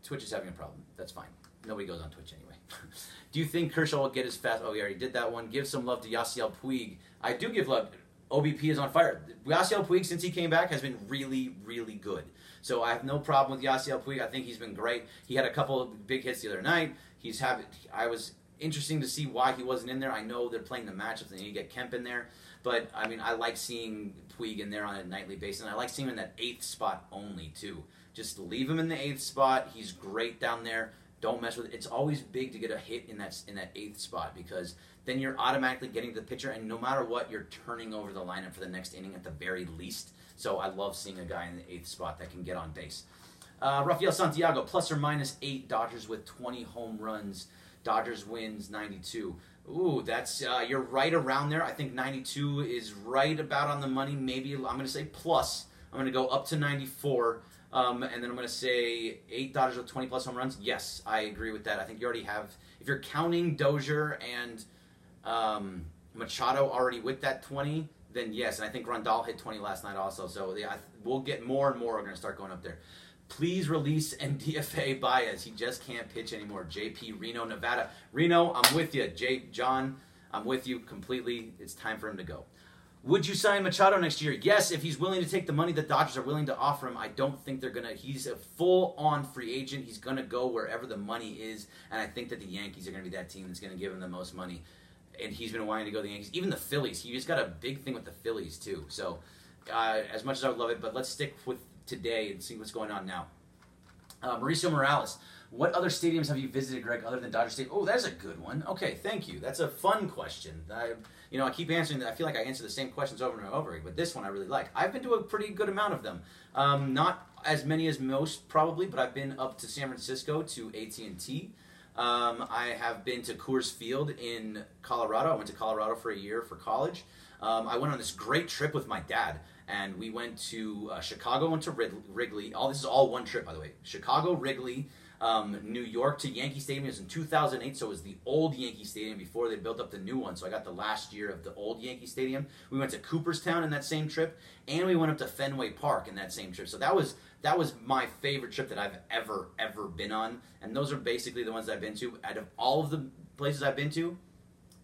Twitch is having a problem. That's fine. Nobody goes on Twitch anyway. Do you think Kershaw will get as fast? Oh, we already did that one. Give some love to Yasiel Puig. I do give love. OBP is on fire. Yasiel Puig, since he came back, has been really, really good. So I have no problem with Yasiel Puig. I think he's been great. He had a couple of big hits the other night. I was interesting to see why he wasn't in there. I know they're playing the matchups. They need to get Kemp in there. But, I mean, I like seeing Puig in there on a nightly basis. And I like seeing him in that 8th spot only, too. Just leave him in the 8th spot. He's great down there. Don't mess with it. It's always big to get a hit in that 8th spot because then you're automatically getting to the pitcher, and no matter what, you're turning over the lineup for the next inning at the very least. So I love seeing a guy in the 8th spot that can get on base. Rafael Santiago, +or-8 Dodgers with 20 home runs. Dodgers wins 92. Ooh, that's you're right around there. I think 92 is right about on the money. Maybe I'm going to say plus. I'm going to go up to 94. And then I'm going to say 8 Dodgers with 20-plus home runs. Yes, I agree with that. I think you already have, if you're counting Dozier and Machado already with that 20, then yes. And I think Grandal hit 20 last night also. So yeah, we'll get more and more. We're going to start going up there. Please release NDFA Baez. He just can't pitch anymore. JP, Reno, Nevada. Reno, I'm with you. John, I'm with you completely. It's time for him to go. Would you sign Machado next year? Yes, if he's willing to take the money the Dodgers are willing to offer him. I don't think they're going to. He's a full-on free agent. He's going to go wherever the money is, and I think that the Yankees are going to be that team that's going to give him the most money. And he's been wanting to go to the Yankees. Even the Phillies. He just got a big thing with the Phillies, too. So, as much as I would love it, but let's stick with today and see what's going on now. Mauricio Morales. What other stadiums have you visited, Greg, other than Dodger Stadium? Oh, that's a good one. Okay, thank you. That's a fun question. I keep answering that. I feel like I answer the same questions over and over again, but this one I really like. I've been to a pretty good amount of them. Not as many as most, probably, but I've been up to San Francisco to AT&T. I have been to Coors Field in Colorado. I went to Colorado for a year for college. I went on this great trip with my dad, and we went to Chicago, went to Wrigley. This is all one trip, by the way. Chicago, Wrigley, New York to Yankee Stadium. It was in 2008, so it was the old Yankee Stadium before they built up the new one. So I got the last year of the old Yankee Stadium. We went to Cooperstown in that same trip, and we went up to Fenway Park in that same trip. So that was my favorite trip that I've ever been on, and those are basically the ones that I've been to. Out of all of the places I've been to,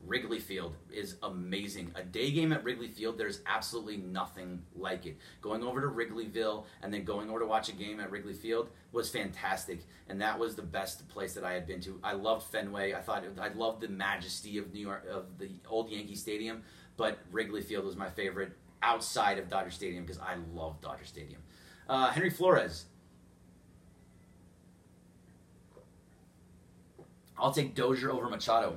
Wrigley Field is amazing. A day game at Wrigley Field, there's absolutely nothing like it. Going over to Wrigleyville and then going over to watch a game at Wrigley Field was fantastic, and that was the best place that I had been to. I loved Fenway. I loved the majesty of New York, of the old Yankee Stadium, but Wrigley Field was my favorite outside of Dodger Stadium because I love Dodger Stadium. Henry Flores. I'll take Dozier over Machado.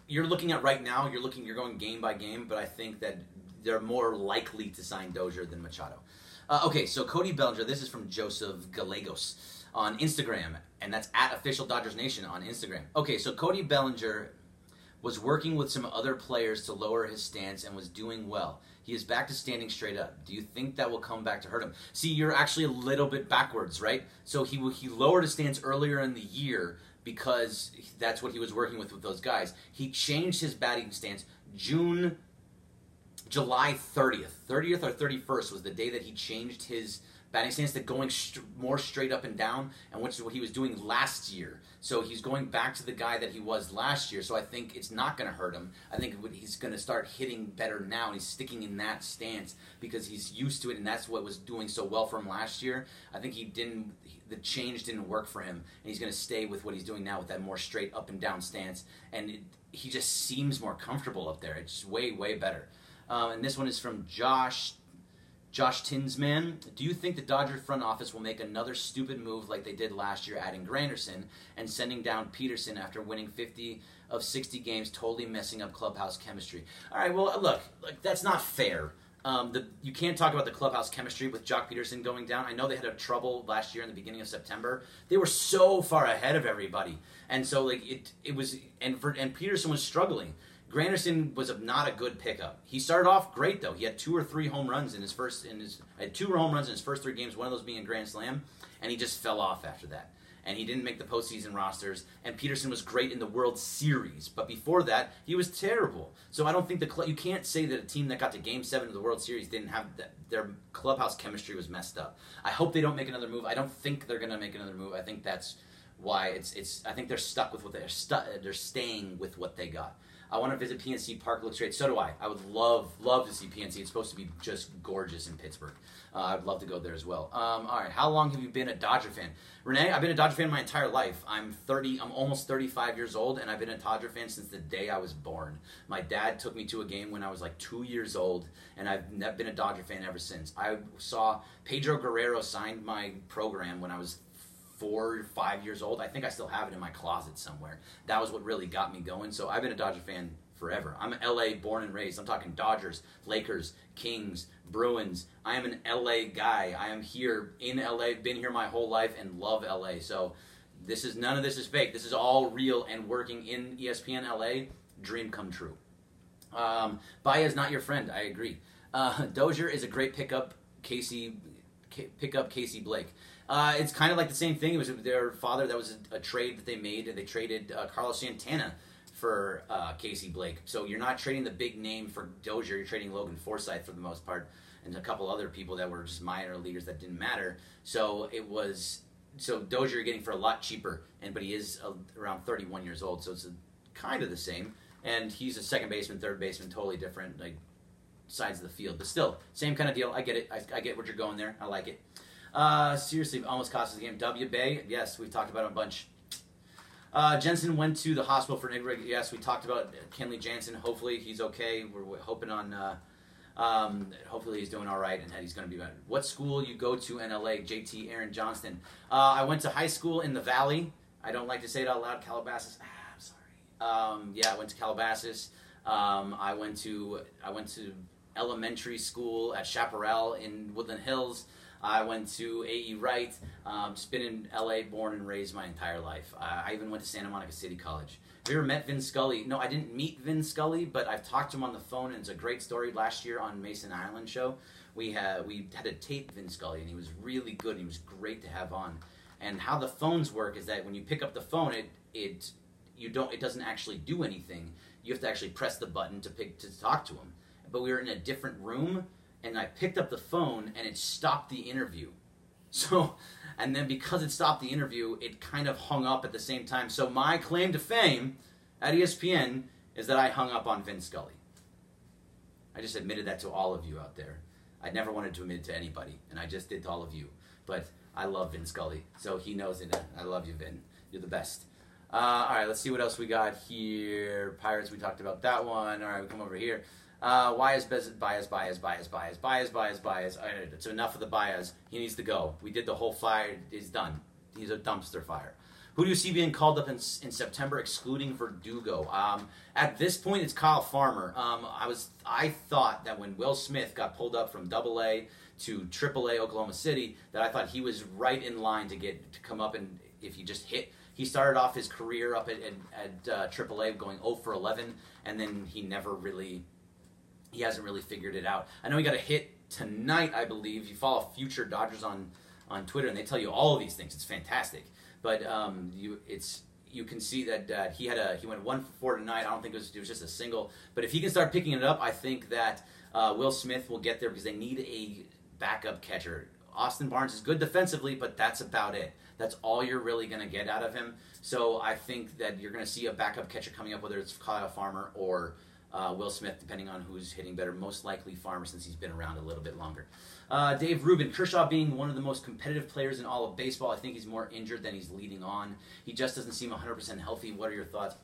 You're looking at right now, you're going game by game, but I think that they're more likely to sign Dozier than Machado. Okay, so Cody Bellinger, this is from Joseph Gallegos on Instagram, and that's at Official Dodgers Nation on Instagram. Okay, so Cody Bellinger, was working with some other players to lower his stance and was doing well. He is back to standing straight up. Do you think that will come back to hurt him? See, you're actually a little bit backwards, right? So he lowered his stance earlier in the year because that's what he was working with those guys. He changed his batting stance July 30th. 30th or 31st was the day that he changed his batting stance to going more straight up and down, and which is what he was doing last year. So he's going back to the guy that he was last year. So I think it's not going to hurt him. I think he's going to start hitting better now, and he's sticking in that stance because he's used to it, and that's what was doing so well for him last year. I think the change didn't work for him, and he's going to stay with what he's doing now with that more straight up and down stance, and he just seems more comfortable up there. It's way, way better. And this one is from Josh Tinsman. Do you think the Dodger front office will make another stupid move like they did last year, adding Granderson and sending down Peterson after winning 50 of 60 games, totally messing up clubhouse chemistry? All right, well, look, that's not fair. You can't talk about the clubhouse chemistry with Jock Peterson going down. I know they had a trouble last year in the beginning of September. They were so far ahead of everybody, and so it was, and Peterson was struggling. Granderson was not a good pickup. He started off great though. He had 2 or 3 home runs in his first 3 games, one of those being a grand slam, and he just fell off after that. And he didn't make the postseason rosters. And Peterson was great in the World Series, but before that, he was terrible. So I don't think you can't say that a team that got to Game 7 of the World Series didn't have their clubhouse chemistry was messed up. I hope they don't make another move. I don't think they're going to make another move. I think that's why I think they're stuck with what they're staying with what they got. I want to visit PNC Park. Looks great. So do I. I would love to see PNC. It's supposed to be just gorgeous in Pittsburgh. I'd love to go there as well. All right. How long have you been a Dodger fan? Renee, I've been a Dodger fan my entire life. I'm almost 35 years old, and I've been a Dodger fan since the day I was born. My dad took me to a game when I was like 2 years old, and I've been a Dodger fan ever since. I saw Pedro Guerrero signed my program when I was 4 or 5 years old. I think I still have it in my closet somewhere. That was what really got me going. So I've been a Dodger fan forever. I'm LA born and raised. I'm talking Dodgers, Lakers, Kings, Bruins. I am an LA guy. I am here in LA, been here my whole life and love LA. So none of this is fake. This is all real, and working in ESPN LA, dream come true. Baez not your friend. I agree. Dozier is a great pickup. Casey Blake. It's kind of like the same thing. It was their father. That was a trade that they made. They traded Carlos Santana for Casey Blake. So you're not trading the big name for Dozier. You're trading Logan Forsythe for the most part, and a couple other people that were just minor leaguers that didn't matter. So Dozier you're getting for a lot cheaper, but he is around 31 years old. So it's kind of the same. And he's a second baseman, third baseman, totally different sides of the field, but still same kind of deal. I get it. I get what you're going there. I like it. Seriously, almost cost us the game. W. Bay, yes, we've talked about it a bunch. Jensen went to the hospital for an egg rig. Yes, we talked about Kenley Jansen. Hopefully he's okay. We're hoping on, hopefully he's doing all right and that he's going to be better. What school you go to in LA? JT Aaron Johnston. I went to high school in the Valley. I don't like to say it out loud. Calabasas. I'm sorry. Yeah, I went to Calabasas. I went to elementary school at Chaparral in Woodland Hills. I went to A.E. Wright. Just been in L.A., born and raised my entire life. I even went to Santa Monica City College. Have you ever met Vin Scully? No, I didn't meet Vin Scully, but I've talked to him on the phone, and it's a great story. Last year on Mason Island show, we had to tape Vin Scully, and he was really good. He was great to have on. And how the phones work is that when you pick up the phone, it doesn't actually do anything. You have to actually press the button to talk to him. But we were in a different room, and I picked up the phone, and it stopped the interview. So, and then because it stopped the interview, it kind of hung up at the same time. So my claim to fame at ESPN is that I hung up on Vin Scully. I just admitted that to all of you out there. I never wanted to admit it to anybody, and I just did to all of you. But I love Vin Scully, so he knows it. I love you, Vin. You're the best. All right, let's see what else we got here. Pirates, we talked about that one. All right, we come over here. Why is Baez? It's enough of the Baez. He needs to go. We did the whole fire. He's done. He's a dumpster fire. Who do you see being called up in September, excluding Verdugo? At this point, it's Kyle Farmer. I thought that when Will Smith got pulled up from Double-A to Triple-A Oklahoma City, that I thought he was right in line to come up, and if he just hit He started off his career up at AAA going 0 for 11, and then he hasn't really figured it out. I know he got a hit tonight, I believe. You follow future Dodgers on Twitter, and they tell you all of these things. It's fantastic. But you can see that he went 1 for 4 tonight. I don't think it was just a single. But if he can start picking it up, I think that Will Smith will get there because they need a backup catcher. Austin Barnes is good defensively, but that's about it. That's all you're really going to get out of him. So I think that you're going to see a backup catcher coming up, whether it's Kyle Farmer or Will Smith, depending on who's hitting better. Most likely Farmer, since he's been around a little bit longer. Dave Rubin, Kershaw being one of the most competitive players in all of baseball. I think he's more injured than he's leading on. He just doesn't seem 100% healthy. What are your thoughts?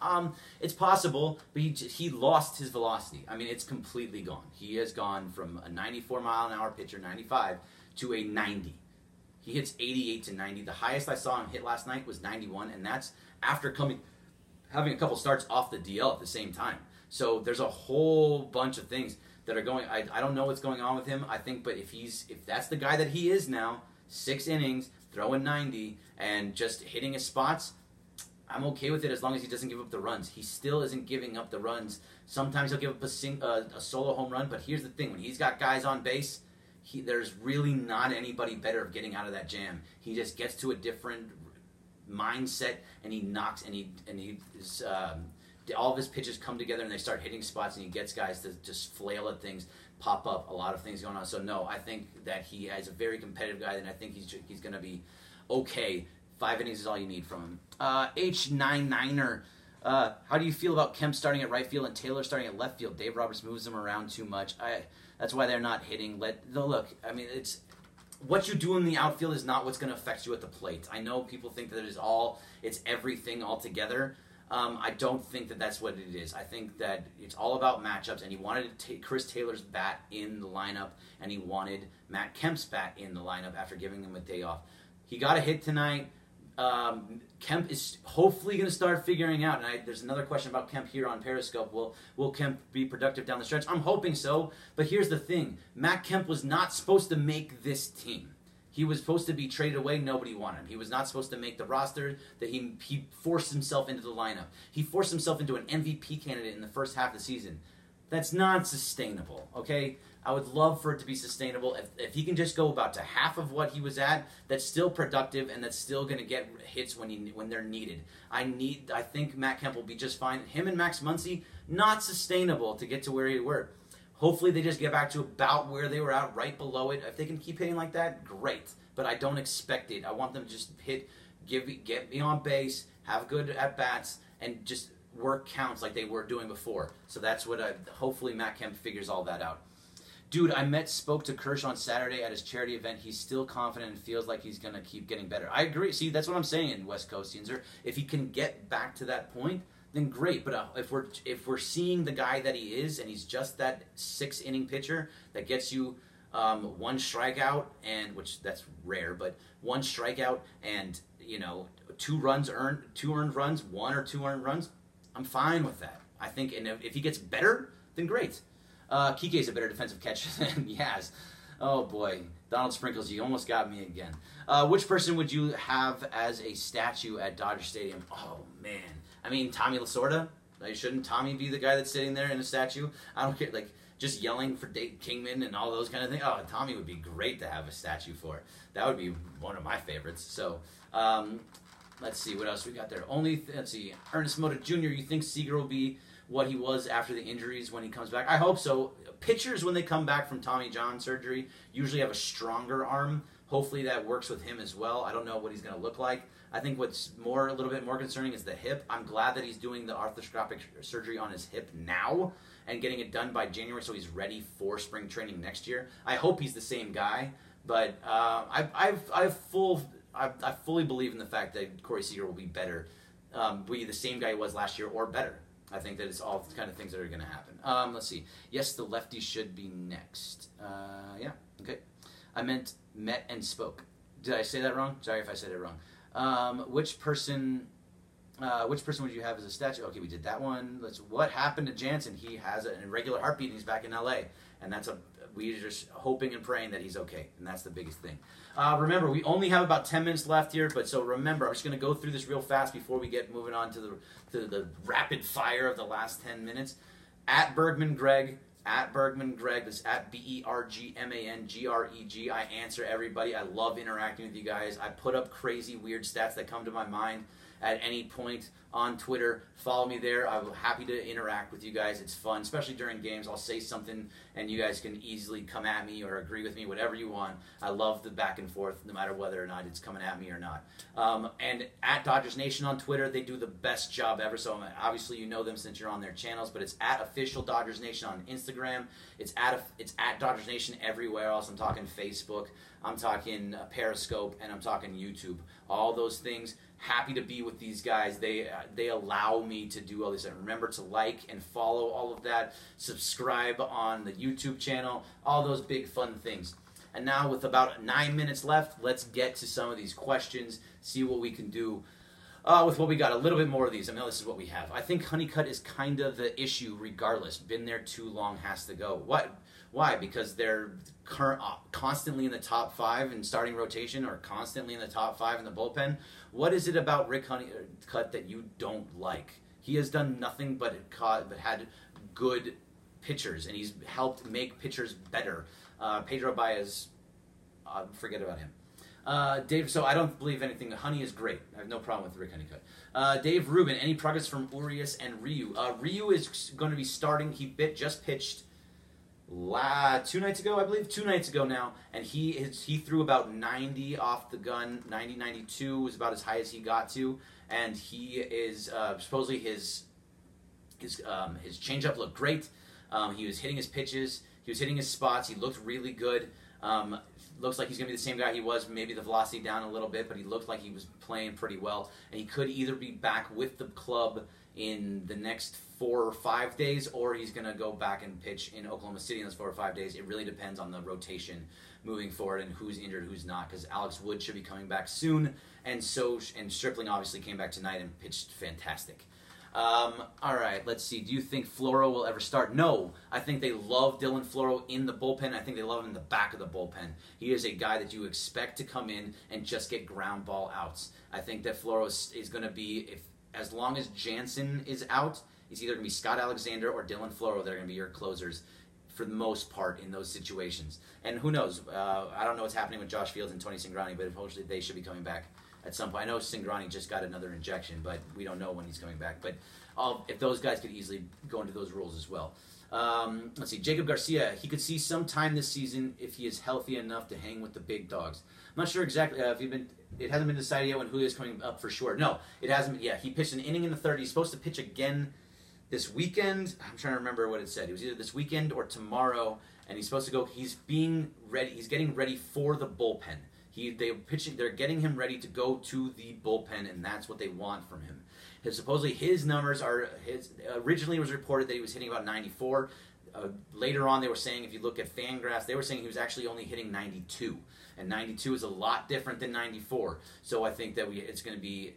It's possible, but he lost his velocity. I mean, it's completely gone. He has gone from a 94-mile-an-hour pitcher, 95, to a 90. He hits 88 to 90. The highest I saw him hit last night was 91, and that's after having a couple starts off the DL at the same time. So there's a whole bunch of things that are going. I don't know what's going on with him. I think, but if that's the guy that he is now, 6 innings, throwing 90, and just hitting his spots, I'm okay with it as long as he doesn't give up the runs. He still isn't giving up the runs. Sometimes he'll give up a solo home run, but here's the thing: when he's got guys on base, there's really not anybody better of getting out of that jam. He just gets to a different mindset, and he knocks, and he is. All of his pitches come together and they start hitting spots, and he gets guys to just flail at things, pop up, a lot of things going on. So no, I think that he is a very competitive guy, and I think he's going to be okay. 5 innings is all you need from him. H99er, how do you feel about Kemp starting at right field and Taylor starting at left field? Dave Roberts moves them around too much. That's why they're not hitting. Look, I mean, what you do in the outfield is not what's going to affect you at the plate. I know people think that it's everything altogether. I don't think that that's what it is. I think that it's all about matchups, and he wanted to take Chris Taylor's bat in the lineup, and he wanted Matt Kemp's bat in the lineup after giving him a day off. He got a hit tonight. Kemp is hopefully going to start figuring out, and there's another question about Kemp here on Periscope. Will Kemp be productive down the stretch? I'm hoping so, but here's the thing. Matt Kemp was not supposed to make this team. He was supposed to be traded away. Nobody wanted him. He was not supposed to make the roster. That he forced himself into the lineup. He forced himself into an MVP candidate in the first half of the season. That's not sustainable, okay? I would love for it to be sustainable. If he can just go about to half of what he was at, that's still productive, and that's still going to get hits when they're needed. I think Matt Kemp will be just fine. Him and Max Muncy, not sustainable to get to where he were. Hopefully they just get back to about where they were at, right below it. If they can keep hitting like that, great. But I don't expect it. I want them to just get me on base, have good at-bats, and just work counts like they were doing before. So that's what hopefully Matt Kemp figures all that out. Dude, spoke to Kershaw on Saturday at his charity event. He's still confident and feels like he's going to keep getting better. I agree. See, that's what I'm saying, West Coastians. If he can get back to that point, then great. But if we're seeing the guy that he is, and he's just that 6-inning pitcher that gets you 1 strikeout, and which that's rare, but 1 strikeout and 2 earned runs, 1 or 2 earned runs, I'm fine with that. I think, and if he gets better, then great. Kike's a better defensive catcher than Yaz. Oh boy, Donald Sprinkles, you almost got me again. Which person would you have as a statue at Dodger Stadium? Oh man. I mean, Tommy Lasorda. Shouldn't Tommy be the guy that's sitting there in a statue? I don't care, just yelling for Dave Kingman and all those kind of things. Oh, Tommy would be great to have a statue for. That would be one of my favorites. So, let's see what else we got there. Let's see. Ernest Mota Jr., you think Seager will be what he was after the injuries when he comes back? I hope so. Pitchers, when they come back from Tommy John surgery, usually have a stronger arm. Hopefully that works with him as well. I don't know what he's going to look like. I think what's a little bit more concerning is the hip. I'm glad that he's doing the arthroscopic surgery on his hip now and getting it done by January so he's ready for spring training next year. I hope he's the same guy, but I fully believe in the fact that Corey Seager will be better, be the same guy he was last year or better. I think that it's all the kind of things that are going to happen. Let's see. Yes, the lefty should be next. Yeah, okay. I meant met and spoke. Did I say that wrong? Sorry if I said it wrong. Which person would you have as a statue? Okay, we did that one. What happened to Jansen? He has an irregular heartbeat and he's back in LA. And that's a we're just hoping and praying that he's okay, and that's the biggest thing. Remember, we only have about 10 minutes left here, but so remember, I'm just going to go through this real fast before we get moving on to the rapid fire of the last 10 minutes. At Bergman Greg, that's at BERGMANGREG. I answer everybody. I love interacting with you guys. I put up crazy, weird stats that come to my mind at any point on Twitter. Follow me there. I'm happy to interact with you guys. It's fun, especially during games. I'll say something and you guys can easily come at me or agree with me, whatever you want. I love the back and forth, no matter whether or not it's coming at me or not. And at Dodgers Nation on Twitter, they do the best job ever. So obviously you know them since you're on their channels, but it's at official Dodgers Nation on Instagram. It's at Dodgers Nation everywhere else. I'm talking Facebook, I'm talking Periscope, and I'm talking YouTube. All those things. Happy to be with these guys. They allow me to do all this. And remember to like and follow all of that. Subscribe on the YouTube channel. All those big fun things. And now with about 9 minutes left, let's get to some of these questions. See what we can do with what we got. A little bit more of these. I know this is what we have. I think Honeycutt is kind of the issue regardless. Been there too long, has to go. What? Why? Because they're constantly in the top 5 in starting rotation or constantly in the top 5 in the bullpen. What is it about Rick Honeycutt that you don't like? He has done nothing but had good pitchers, and he's helped make pitchers better. Pedro Baez, forget about him. Dave, so I don't believe anything. Honey is great. I have no problem with Rick Honeycutt. Dave Rubin, any progress from Urias and Ryu? Ryu is going to be starting. He just pitched 2 nights ago, I believe. 2 nights ago now, and he threw about 90 off the gun. 90, 92 was about as high as he got to, and he is supposedly his changeup looked great. He was hitting his pitches. He was hitting his spots. He looked really good. Looks like he's going to be the same guy he was, maybe the velocity down a little bit, but he looked like he was playing pretty well. And he could either be back with the club in the next 4 or 5 days, or he's going to go back and pitch in Oklahoma City in those 4 or 5 days. It really depends on the rotation moving forward and who's injured, who's not, because Alex Wood should be coming back soon, and Stripling obviously came back tonight and pitched fantastic. All right, let's see. Do you think Floro will ever start? No. I think they love Dylan Floro in the bullpen. I think they love him in the back of the bullpen. He is a guy that you expect to come in and just get ground ball outs. I think that Floro is going to be, as long as Jansen is out, it's either going to be Scott Alexander or Dylan Floro that are going to be your closers for the most part in those situations. And who knows? I don't know what's happening with Josh Fields and Tony Cingrani, but eventually they should be coming back at some point. I know Cingrani just got another injection, but we don't know when he's coming back. But if those guys could easily go into those roles as well. Let's see. Jacob Garcia, he could see some time this season if he is healthy enough to hang with the big dogs. I'm not sure exactly if it hasn't been decided yet when Julio's coming up for sure. No, it hasn't been. Yeah, he pitched an inning in the third. He's supposed to pitch again this weekend. I'm trying to remember what it said. It was either this weekend or tomorrow, and he's supposed to go. He's being ready. He's getting ready for the bullpen. They're getting him ready to go to the bullpen, and that's what they want from him. Supposedly his numbers are originally it was reported that he was hitting about 94. Later on, they were saying, if you look at Fangraphs, they were saying he was actually only hitting 92, and 92 is a lot different than 94. So I think that it's going to be,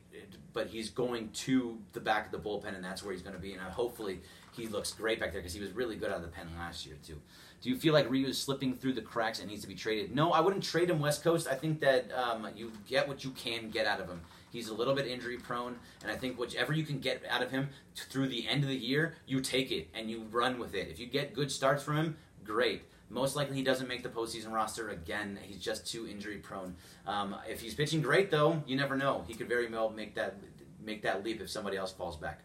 but he's going to the back of the bullpen, and that's where he's going to be. And hopefully he looks great back there because he was really good out of the pen last year too. Do you feel like Ryu is slipping through the cracks and needs to be traded? No, I wouldn't trade him West Coast. I think that you get what you can get out of him. He's a little bit injury prone, and I think whichever you can get out of him through the end of the year, you take it and you run with it. If you get good starts from him, great. Most likely he doesn't make the postseason roster again. He's just too injury prone. If he's pitching great, though, you never know. He could very well make that leap if somebody else falls back.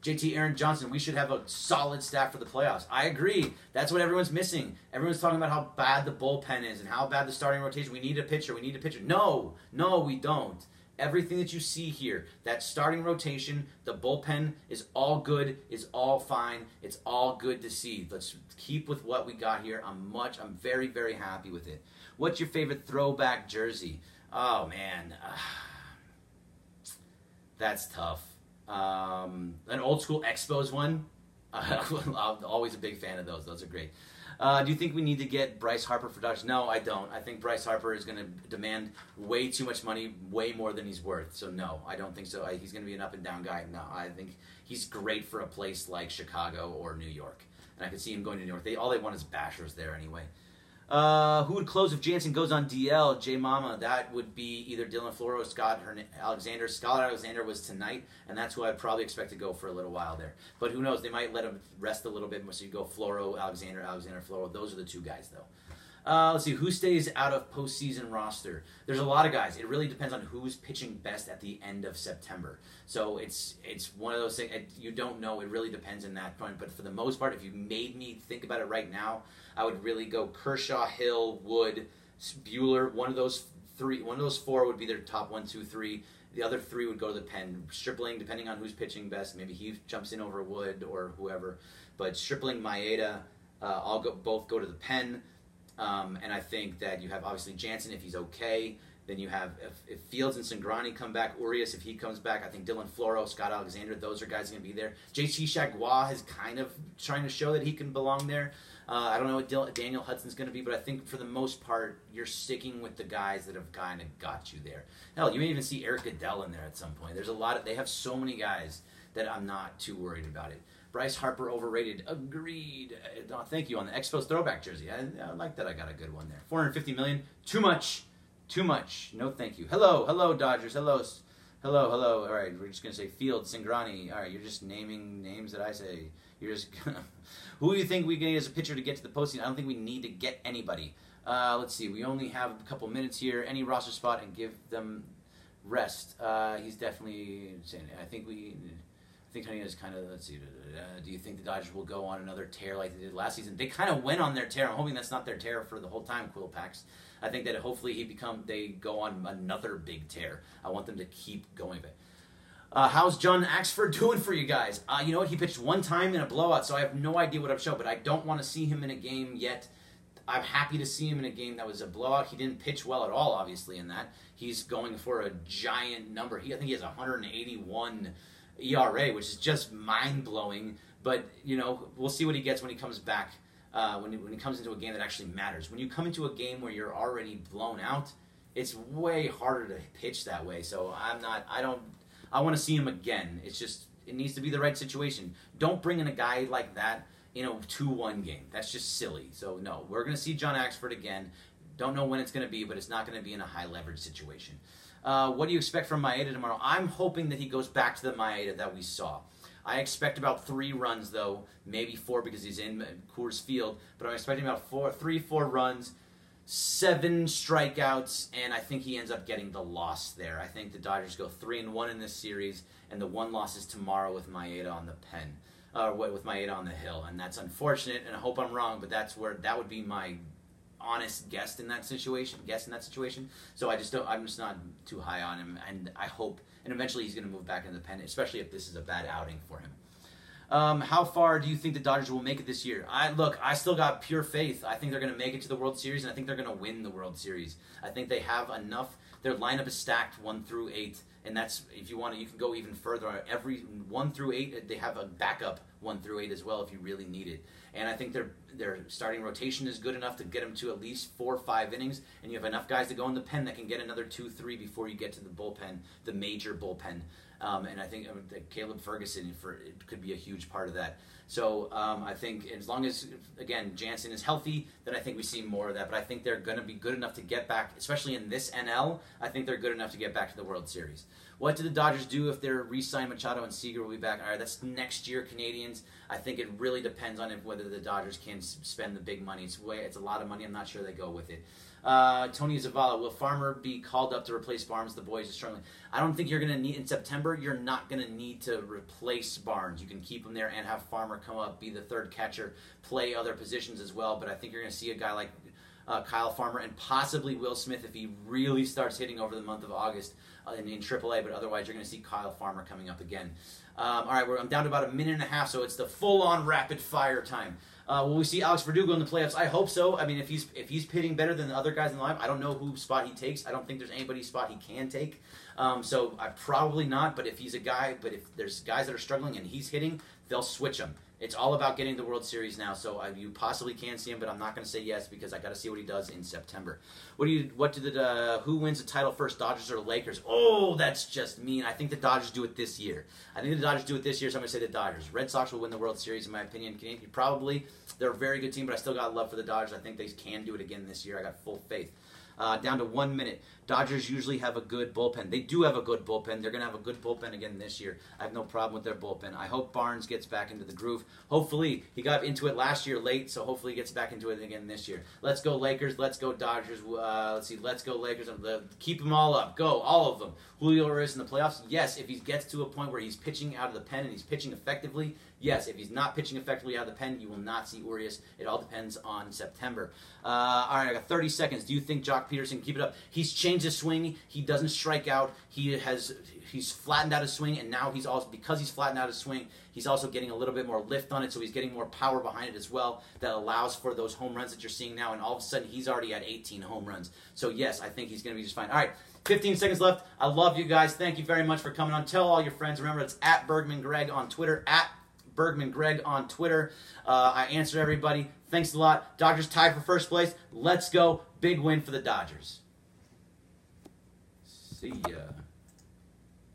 JT Aaron Johnson, we should have a solid staff for the playoffs. I agree. That's what everyone's missing. Everyone's talking about how bad the bullpen is and how bad the starting rotation. We need a pitcher. We need a pitcher. No, we don't. Everything that you see here, that starting rotation, the bullpen is all good, is all fine. It's all good to see. Let's keep with what we got here. I'm very, very happy with it. What's your favorite throwback jersey? Oh, man. That's tough. An old school Expos one. I'm always a big fan of those. Those are great. Do you think we need to get Bryce Harper for Dodgers? No, I don't. I think Bryce Harper is going to demand way too much money, way more than he's worth. So no, I don't think so. He's going to be an up and down guy. No, I think he's great for a place like Chicago or New York. and I could see him going to New York. All they want is bashers there anyway. Who would close if Jansen goes on DL? J Mama, that would be either Dylan Floro or Scott Alexander. Scott Alexander was tonight, and that's who I'd probably expect to go for a little while there. But who knows? They might let him rest a little bit more, so you go Floro, Alexander, Floro. Those are the two guys, though. Let's see, who stays out of postseason roster? There's a lot of guys. It really depends on who's pitching best at the end of September. So it's one of those things, you don't know. It really depends on that point. But for the most part, if you made me think about it right now, I would really go Kershaw, Hill, Wood, Buehler. One of those four would be their top 1, 2, 3. The other three would go to the pen. Stripling, depending on who's pitching best. Maybe he jumps in over Wood or whoever. But Stripling, Maeda, both go to the pen. And I think that you have obviously Jansen if he's okay. Then you have if Fields and Cingrani come back, Urias if he comes back. I think Dylan Floro, Scott Alexander, those are guys going to be there. JT Chagua is kind of trying to show that he can belong there. I don't know what Daniel Hudson's going to be, but I think for the most part, you're sticking with the guys that have kind of got you there. Hell, you may even see Eric Goodell in there at some point. There's a lot they have so many guys that I'm not too worried about it. Bryce Harper overrated. Agreed. Thank you on the Expos throwback jersey. I like that I got a good one there. $450 million. Too much. Too much. No thank you. Hello, Dodgers. Hello. All right, we're just going to say Fields, Cingrani. All right, you're just naming names that I say. You're just who do you think we get as a pitcher to get to the postseason? I don't think we need to get anybody. Let's see. We only have a couple minutes here. Any roster spot and give them rest. He's definitely saying it. I think Honey is kind of, let's see, do you think the Dodgers will go on another tear like they did last season? They kind of went on their tear. I'm hoping that's not their tear for the whole time, Quillpax. I think that hopefully they go on another big tear. I want them to keep going. How's John Axford doing for you guys? You know what? He pitched one time in a blowout, so I have no idea what I'm showing, but I don't want to see him in a game yet. I'm happy to see him in a game that was a blowout. He didn't pitch well at all, obviously, in that. He's going for a giant number. I think he has 181 ERA, which is just mind-blowing. But, you know, we'll see what he gets when he comes back, when he comes into a game that actually matters. When you come into a game where you're already blown out, it's way harder to pitch that way. So I want to see him again. It's just, it needs to be the right situation. Don't bring in a guy like that in a 2-1 game. That's just silly. So, no, we're going to see John Axford again. Don't know when it's going to be, but it's not going to be in a high-leverage situation. What do you expect from Maeda tomorrow? I'm hoping that he goes back to the Maeda that we saw. I expect about 3 runs, though, maybe 4 because he's in Coors Field, but I'm expecting about 4 runs, 7 strikeouts, and I think he ends up getting the loss there. I think the Dodgers go 3-1 in this series, and the 1 loss is tomorrow with Maeda on the pen, with Maeda on the hill, and that's unfortunate, and I hope I'm wrong, but that would be my honest guess in that situation. So I'm just not too high on him, and I hope, and eventually he's going to move back into the pen, especially if this is a bad outing for him. How far do you think the Dodgers will make it this year? I still got pure faith. I think they're going to make it to the World Series, and I think they're going to win the World Series. I think they have enough. Their lineup is stacked 1 through 8, and that's, if you want to, you can go even further. Every 1 through 8, they have a backup 1 through 8 as well if you really need it. And I think their starting rotation is good enough to get them to at least 4 or 5 innings, and you have enough guys to go in the pen that can get another 2, 3 before you get to the bullpen, the major bullpen. And I think Caleb Ferguson it could be a huge part of that. So I think as long as, again, Jansen is healthy, then I think we see more of that. But I think they're going to be good enough to get back, especially in this NL, I think they're good enough to get back to the World Series. What do the Dodgers do if they're re-sign Machado and Seager will be back? All right, that's next year, Canadians. I think it really depends on whether the Dodgers can spend the big money. It's a lot of money. I'm not sure they go with it. Tony Zavala, will Farmer be called up to replace Barnes? The boys are struggling. I don't think you're going to need, in September, you're not going to need to replace Barnes. You can keep him there and have Farmer come up, be the third catcher, play other positions as well. But I think you're going to see a guy like Kyle Farmer and possibly Will Smith if he really starts hitting over the month of August in AAA. But otherwise, you're going to see Kyle Farmer coming up again. All right, I'm down to about a minute and a half, so it's the full-on rapid-fire time. Will we see Alex Verdugo in the playoffs? I hope so. I mean, if he's pitting better than the other guys in the lineup, I don't know whose spot he takes. I don't think there's anybody's spot he can take. So I probably not. But if there's guys that are struggling and he's hitting, they'll switch him. It's all about getting the World Series now, so you possibly can see him, but I'm not going to say yes because I got to see what he does in September. Who wins the title first, Dodgers or Lakers? Oh, that's just mean. I think the Dodgers do it this year. So I'm going to say the Dodgers. Red Sox will win the World Series, in my opinion. Probably. They're a very good team, but I still got love for the Dodgers. I think they can do it again this year. I got full faith. Down to 1 minute. Dodgers usually have a good bullpen. They do have a good bullpen. They're going to have a good bullpen again this year. I have no problem with their bullpen. I hope Barnes gets back into the groove. Hopefully, he got into it last year late, so hopefully he gets back into it again this year. Let's go Lakers. Let's go Dodgers. Let's see. Let's go Lakers. Keep them all up. Go, all of them. Julio Urias in the playoffs? Yes, if he gets to a point where he's pitching out of the pen and he's pitching effectively. Yes, if he's not pitching effectively out of the pen, you will not see Urias. It all depends on September. All right, I got 30 seconds. Do you think Jock Peterson can keep it up? He's changed his swing. He doesn't strike out. He's flattened out his swing, and now because he's flattened out his swing, he's also getting a little bit more lift on it, so he's getting more power behind it as well. That allows for those home runs that you're seeing now, and all of a sudden he's already at 18 home runs. So yes, I think he's going to be just fine. All right, 15 seconds left. I love you guys. Thank you very much for coming on. Tell all your friends. Remember, it's at Bergman Greg on Twitter, at Bergman Greg on Twitter. I answer everybody. Thanks a lot. Dodgers tied for first place. Let's go. Big win for the Dodgers. See ya.